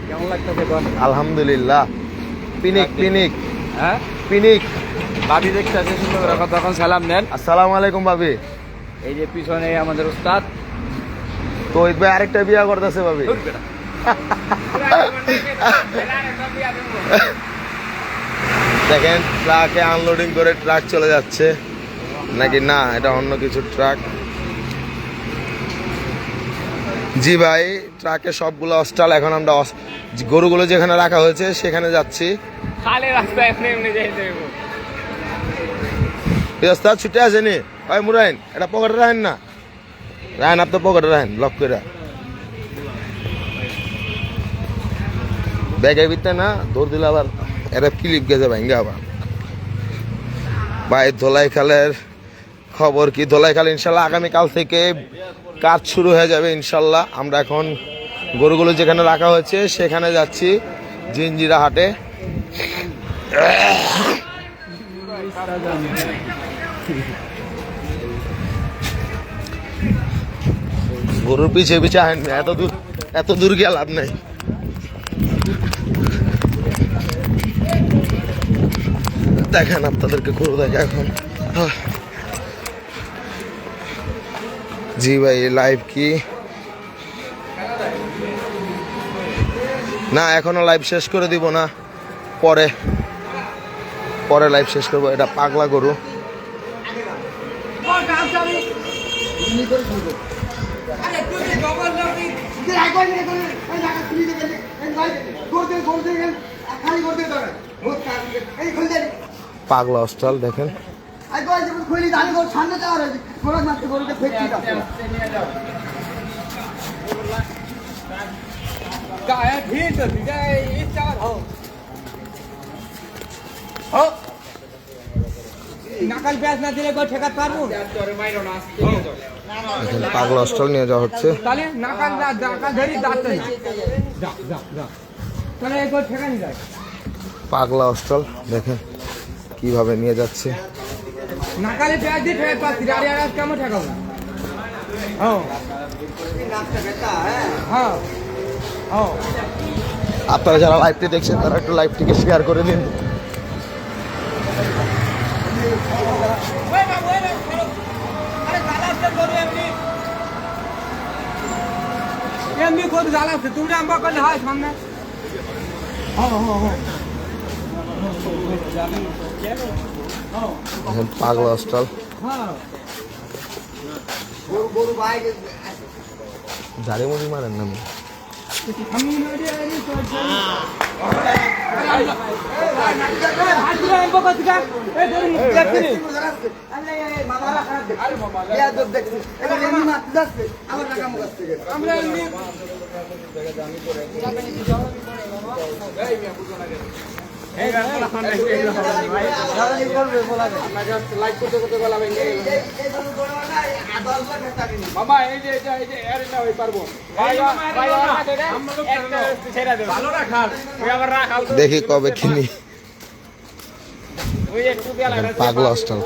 কেমন লাগতেছে? আলহামদুলিল্লাহ। পিনিক পিনিক হ্যাঁ পিনিক ভাবি দেখতে আছে সুন্দর করে, তখন সালাম নেন। আসসালামু আলাইকুম ভাবি। এই যে পিছনে আমাদের উস্তাদ তো ওই ভাই আরেকটা বিয়া করতেছে ভাবি। দেখেন ট্রাকে আনলোডিং করে ট্রাক চলে যাচ্ছে নাকি না, এটা অন্য কিছু ট্রাক। জি ভাই ট্রাকে সবগুলো অস্টাল, এখন আমরা গরুগুলো যেখানে রাখা হয়েছে সেখানে যাচ্ছি। রাস্তা ছুটে আসেনি ভাই মুরাইন, এটা পকেটে রাখেন না, রাখেন আপনার পকেটে রাখেন লক করে। ব্যাগের ভিতরে না দৌড় দিলে আবার এটা ক্লিপ গেছে ভাঙ্গে আবার। ভাই ধোলাইখালের খবর কি? ধোলাইখাল ইনশাল্লাহ আগামীকাল থেকে কাজ শুরু হয়ে যাবে ইনশাল্লাহ। আমরা এখন গরুগুলো যেখানে রাখা হয়েছে সেখানে যাচ্ছি, জিঞ্জিরা হাটে। গরুর পিছিয়ে পিছিয়ে আহেন, এত দূর গিয়ে লাভ নাই। দেখেন আপনাদেরকে গরু দেখে এখন। জি ভাই লাইভ কি না, এখনো লাইভ শেষ করে দিব না, পরে লাইভ শেষ করবো। এটা পাগলা গরু। পাগলা অস্টাল দেখেন। নাকাল প্যাঁচ না দিলে কেউ ঠেকাতে পারবো? এখানে পাগলা অস্টাল নিয়ে যাওয়া হচ্ছে। তাহলে নাকাল ধরি দাঁত তাহলে কেউ ঠেকানি যায়। পাগলা অস্টাল দেখেন কি কিভাবে নিয়ে যাচ্ছে। নাকালে পেঁয়াজ দিয়ে ঠেকাই পাচ্ছি গাড়ি আগাজ কেমন ঠেকাবো? হ্যাঁ হ্যাঁ হ্যাঁ আপনারা যারা লাইভটি দেখছেন তারা একটু লাইভটিকে শেয়ার করে দিন। এমনি কত জ্বালা আছে তুমি আম্বা করলে হয় সামনে। এখন পাগলা হস্টাল ঝাড়ি মুড়ি মারেন না দেখি কবে কিনি। পাগলা হস্টাল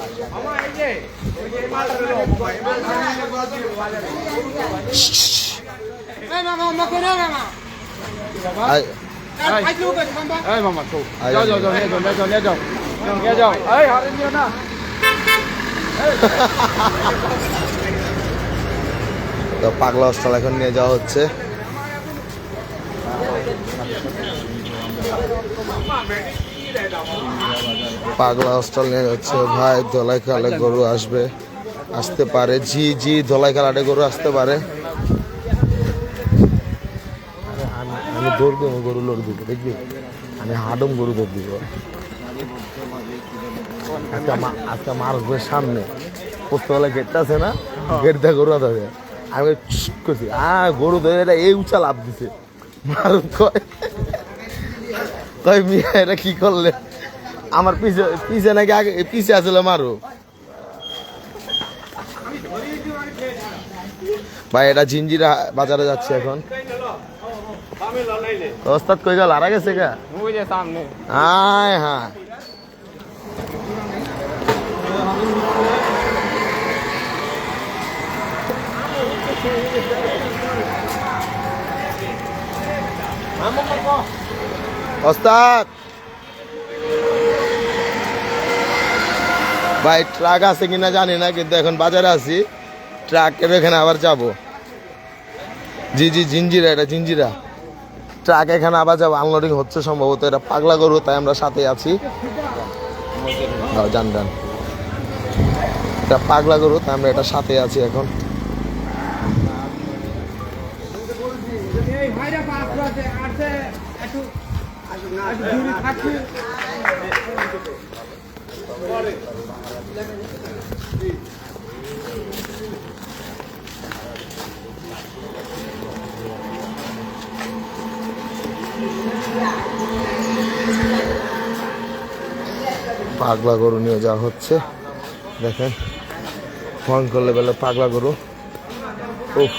তো পাগলা হস্টাল এখন নিয়ে যাওয়া হচ্ছে। পাগলা হস্টাল নিয়ে যাচ্ছে ভাই। ধলাই খালে গরু আসতে পারে। জি ধলাই খালাটে গরু আসতে পারে। আমি দৌড় দেবো, গরু লড় দিব, দেখবি আমি হাডম গরু দৌড় দিব। আজকে মারবে সামনে পোস্তবেলা গেটটা আছে না, গেট দিয়ে গরু আদাবে। আমি করছি গরু ধরে এটা এই উঁচা লাভ দিছে। মারু কয় মিয়া এটা কি করলে? আমার পিছে নাকি আগে পিছে আসলে মারু ভাই। এটা জিঞ্জিরা বাজারে যাচ্ছে এখন। ওস্তাদ কই গেল? হারা গেছে গা সামনে। আয় হ্যাঁ ওস্তাদ ভাই ট্রাক আছে কিনা জানি না, কিন্তু এখন বাজারে আছি। ট্রাকের এখানে আবার যাব। জি জিঞ্জিরা, এটা জিঞ্জিরা ট্রাক এখানে আবার যাবো। আনলোডিং হচ্ছে সম্ভবত। এটা পাগলা গরু, তাই আমরা সাথে আছি। জান এটা পাগলা গরু, তাই আমরা এটা সাথে আছি এখন। পাগলা গরু নিয়ে যাওয়া হচ্ছে। দেখেন ভয়ঙ্কর লেভেলের পাগলা গরু। উফ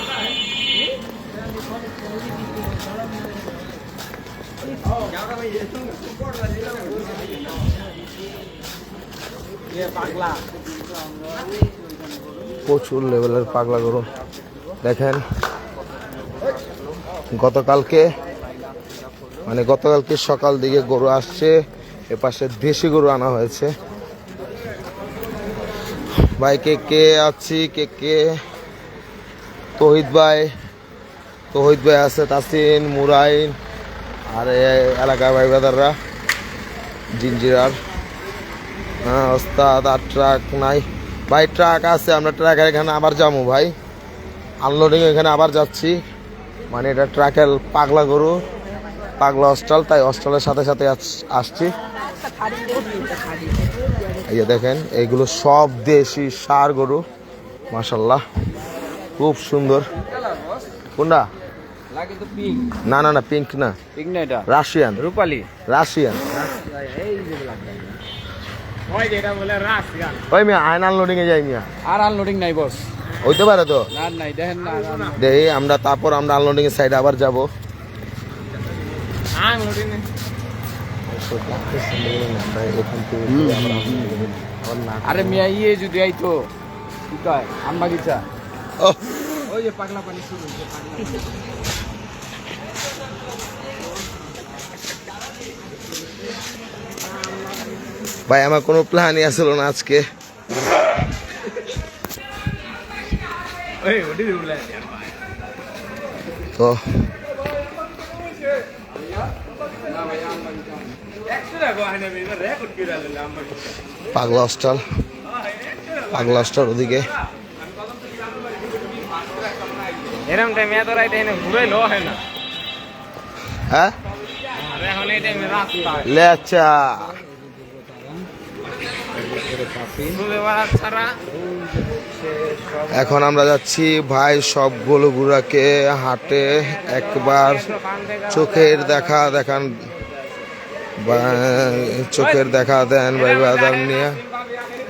প্রচুর লেভেলের পাগলা গরু। দেখেন গতকালকে সকাল দিকে গরু আসছে। এপাশে দেশি গরু আনা হয়েছে। ভাই কে আছি, কে তহিদ ভাই আছে, তাসিন, মুরাইন, আর এলাকার ভাই ব্রাদাররা জিঞ্জিরার। হ্যাঁ ওস্তাদ। আর ট্রাক নাই ভাই, ট্রাক আছে। আমরা ট্রাকের এখানে আবার যাবো ভাই, আনলোডিং এখানে আবার যাচ্ছি। মানে এটা ট্রাকের পাগলা গরু, পাগলা হস্টাল, তাই হস্টালের সাথে সাথে আসছি। এই যে দেখেন এইগুলো সব দেশি ষাঁড় গরু, মাশাল্লাহ খুব সুন্দর। কোনটা? না পিঙ্ক না, রাশিয়ান, রূপালী রাশিয়ান। ওই মিয়া আয়ন আনলোডিং এ যাই মিয়া। আর আনলোডিং নাই বস, হইতে পারে তো। নাই দেখেন না দেখি তারপর আমরা আনলোডিং এর সাইডে আবার যাব। আরে মিয়া ইয়ে যদি আইতো কি কয় আম বাগিচা ওহ, ওই যে পাগলা পানি শুরু হয়েছে, পাগলা পানি। ভাই আমার কোনো প্ল্যানই আসলো না আজকে। তো পাগলা হস্টাল, পাগলা হস্টাল ওদিকে। এরকম টাইমে এত রাইতে এনে ঘুরে লো হয় না। হ্যাঁ আর এখন এই টাইমে রাস্তা লে আচ্ছা, ঘুরে বেড়ার ছাড়া এখন আমরা যাচ্ছি ভাই সবগুলো গুড়াকে হাটে একবার চোখের দেখা দেখান, চোখের দেখা দেন ভাই বাজার নিয়ে।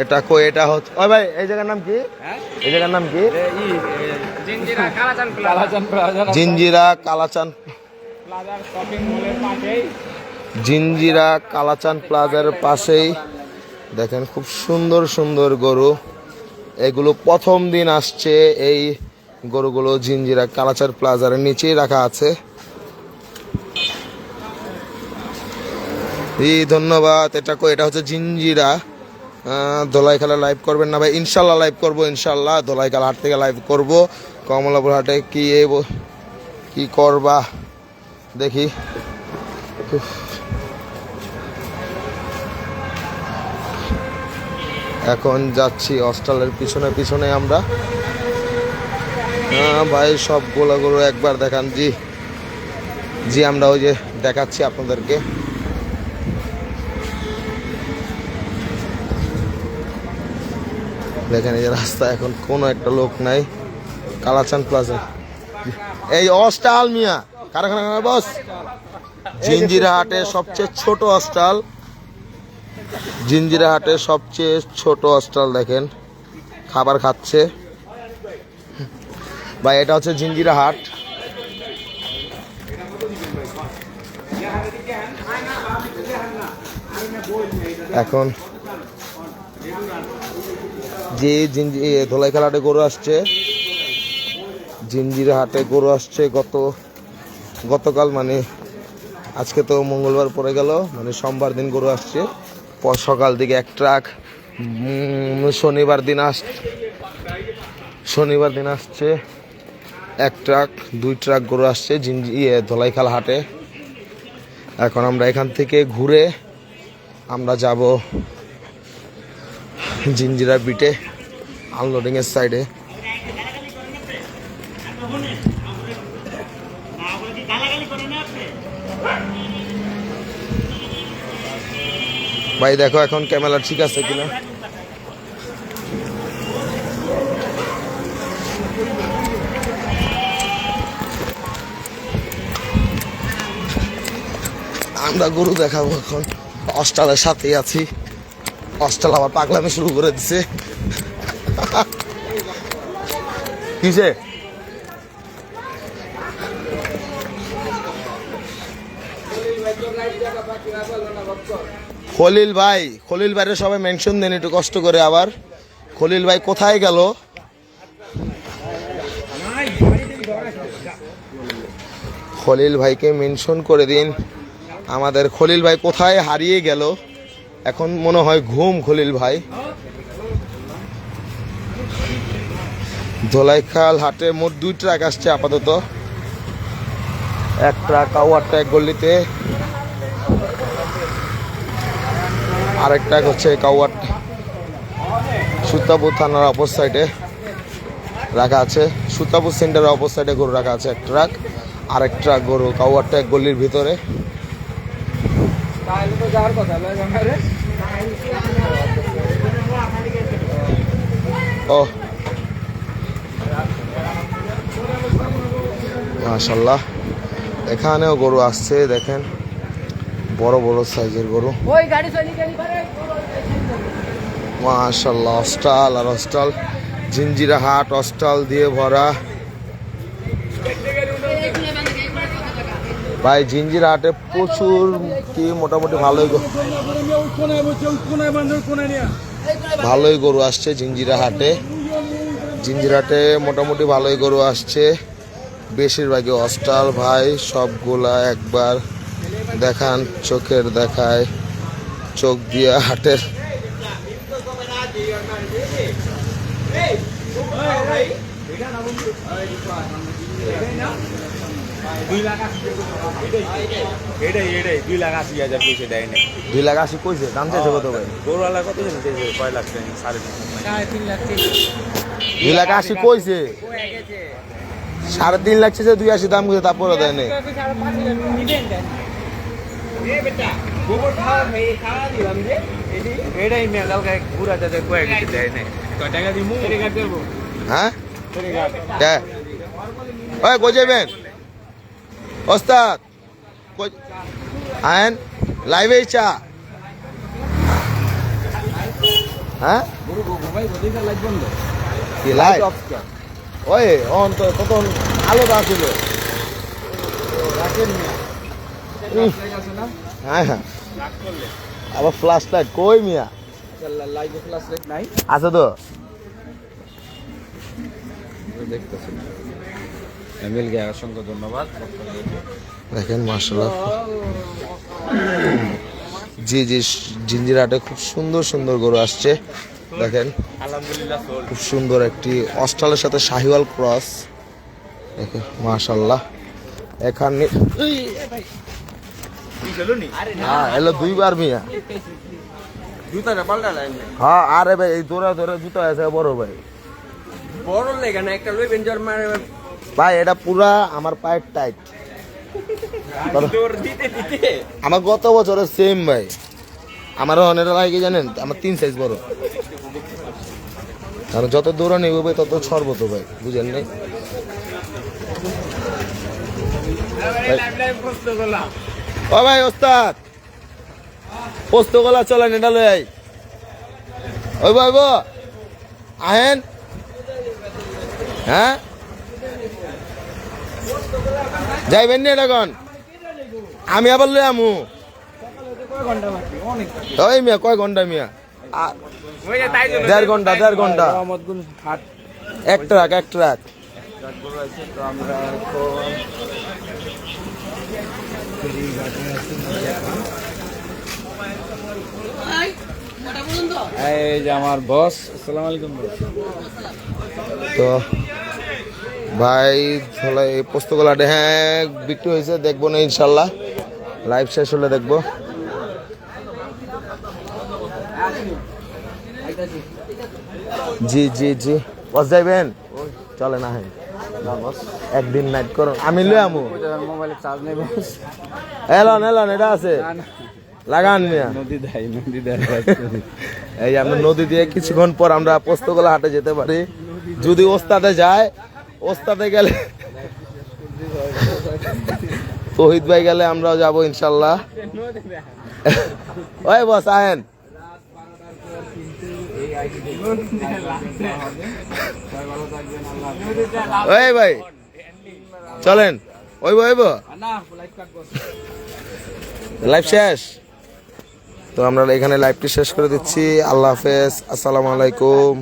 এটা কই, এটা হচ্ছে ওই ভাই এই জায়গার নাম কি, এই জায়গার নাম কি? জিঞ্জিরা কালাচান প্লাজা জিঞ্জিরা কালাচান, প্লাজার শপিং মলের পাশেই জিঞ্জিরা কালাচান প্লাজার পাশেই দেখেন খুব সুন্দর সুন্দর গরু। এগুলো প্রথম দিন আসছে, এই গরুগুলো জিঞ্জিরা কালাচান প্লাজার নিচেই রাখা আছে। ধন্যবাদ। এটা কই, এটা হচ্ছে জিঞ্জিরা। ধোলাই খেলা লাইভ করবেন না ভাই? ইনশাল্লাহ লাইভ করবো, ইনশাল্লাহ ধোলাই খেলা হাট থেকে লাইভ করব। কমলাপুর হাটে কি করবা দেখি। এখন যাচ্ছি হস্টেলের পিছনে পিছনে আমরা। ভাই সব গোলাগুলো একবার দেখান। জি জি, আমরা ওই যে দেখাচ্ছি আপনাদেরকে। দেখেন এই যে রাস্তা, এখন কোনো একটা লোক নাই। কালাচান প্লাজা, এই হস্টাল মিয়া কারখানা বস, জিঞ্জিরা হাটের সবচেয়ে ছোট হস্টাল, জিঞ্জিরা হাটের সবচেয়ে ছোট হস্টাল। দেখেন খাবার খাচ্ছে ভাই, এটা হচ্ছে জিঞ্জিরা হাট। এখন যে ধোলাই খেলাটে গরু আসছে, জিঞ্জিরা হাটে গরু আসছে গতকাল, মানে আজকে তো মঙ্গলবার পড়ে গেল, মানে সোমবার দিন গরু আসছে। সকাল দিকে এক ট্রাক, শনিবার দিন আসছে এক ট্রাক, 2 ট্রাক গরু আসছে ধোলাইখাল হাটে। এখন আমরা এখান থেকে ঘুরে আমরা যাব জিঞ্জিরা বিটে আনলোডিং এর সাইডে। ভাই দেখো এখন ক্যামেরা ঠিক আছে কিনা। আমরা গরু দেখাবো এখন, হস্টালের সাথেই আছি। হস্টাল আবার পাগলামি শুরু করে দিছে। কিসে খলিল ভাইরে সবাই মেনশন দেন একটু কষ্ট করে। আবার খলিল ভাই কোথায় গেল? খলিল ভাইকে মেনশন করে দিন। আমাদের খলিল ভাই কোথায় হারিয়ে গেল? এখন মনে হয় ঘুম খলিল ভাই। ধোলাইখাল হাটে মোট 2 ট্রাক আসছে আপাতত। এক ট্রাক কাউয়ারটা এক গল্লিতে, আরেক ট্রাক হচ্ছে কাউয়ার সুতাপুর থানার অপর সাইডে রাখা আছে। সুতাপুর সেন্টারের অপর সাইডে গরু রাখা আছে এক ট্রাক, আরেক ট্রাক গরু কাউয়ারটা এক গল্লির ভিতরে। ও মাশাআল্লাহ, এখানেও গরু আসছে দেখেন, বড় বড় সাইজের গরু। মাশাআল্লাহ, হস্টাল আর হস্টাল, জিঞ্জিরা হাট হস্টাল দিয়ে ভরা। ভাই জিঞ্জির হাটে প্রচুর কি মোটামুটি ভালোই গরু আসছে জিঞ্জিরা হাটে। জিঞ্জির হাটে মোটামুটি ভালোই গরু আসছে, বেশিরভাগই অস্টাল ভাই। সবগুলা একবার দেখান, চোখের দেখায়, চোখ দিয়ে হাটের। এটাই 2,80,000 পয়সা দেয় না। 2,80,000 কইছে, দাম চাইছে কত ভাই? গরুওয়ালা কত জানি চাইছে? কয় লাখ টাকা? 2,80,000 কইছে, 3.5 লাখ চাইছে, 2,80,000 দাম কইছে, তারপরে দেয় নাই। এটাই মেয়ে কালকে ঘুরা যাতে কয়েক কিছু দেয় না। কয় টাকা দিমু? হ্যাঁ কে ওই কই যাবেন ওস্তাদ? আইন লাইভে চা। হ্যাঁ কি লাইভ? ওই অন তো তখন আলোটা ছিল। হ্যাঁ হ্যাঁ, আবার ফ্ল্যাশ লাইট কই মিয়া? আছে তো দেখতেছেন। মিল গিয়া, অসংখ্য ধন্যবাদ। দেখেন মাশাআল্লাহ। জি জি, জিঞ্জির হাটে খুব সুন্দর সুন্দর গরু আসছে দেখেন। আলহামদুলিল্লাহ খুব সুন্দর একটি অস্ট্রালের সাথে শাহিওয়াল ক্রস দেখেন মাশাআল্লাহ। এখানে হ্যাঁ এলো 2 বার মিয়া। জুতাটা পাল্টা লাইন হ্যাঁ আরে ভাই এই দৌড়া ধরে জুতা আছে বড় ভাই। বড় লেগে না, একটা লইবেন জোর মারে ভাই এটা পুরা আমার পায়ের টাইট। জোর দিতে দিতে আমার গত বছরের সেম ভাই। আমারও অনেকটা লাগে কি জানেন, আমার 3 সাইজ বড়। কারণ যত দৌড়ানি হবে তত সর্বত ভাই, বুঝেন নাই? ও ভাই ওস্তাদ, পোস্ত গলা চলেন, এটা লই আই। ওই ভাই আহেন। হ্যাঁ যাইবেন না এখন? আমি আবার লই আমু। ওই মিয়া কয় ঘন্টা মিয়া? 1.5 ঘন্টা, 1.5 ঘন্টা। এক ট্রাক। এই যে আমার বস। আসসালামু আলাইকুম বস। তো ভাই তাহলে এই পোস্তগোলাটে হ্যাঁ বিক্রি হয়েছে, দেখবো না ইনশাল্লাহ, লাইভ শেষ হলে দেখবো। জি জি জি বস যাইবেন? চলে না হ্যাঁ একদিন নাইট করুন, আমি লই আমু। মোবাইলে চার্জ নেই বস। এলন এটা আছে, লাগান মিয়া। নদী দেয় এই আমরা নদী দিয়ে কিছুক্ষণ পর আমরা পোস্তগোলা হাটে যেতে পারি যদি ওস্তাদে যায়। ওস্তাদে গেলে তহিদ ভাই গেলে আমরাও যাবো ইনশাল্লাহ। ওই বস আহেন। ওই ভাই চলেন, ওইব লাইভ শেষ। তো আমরা এখানে লাইভটি শেষ করে দিচ্ছি। আল্লাহ হাফেজ, আসসালামু আলাইকুম।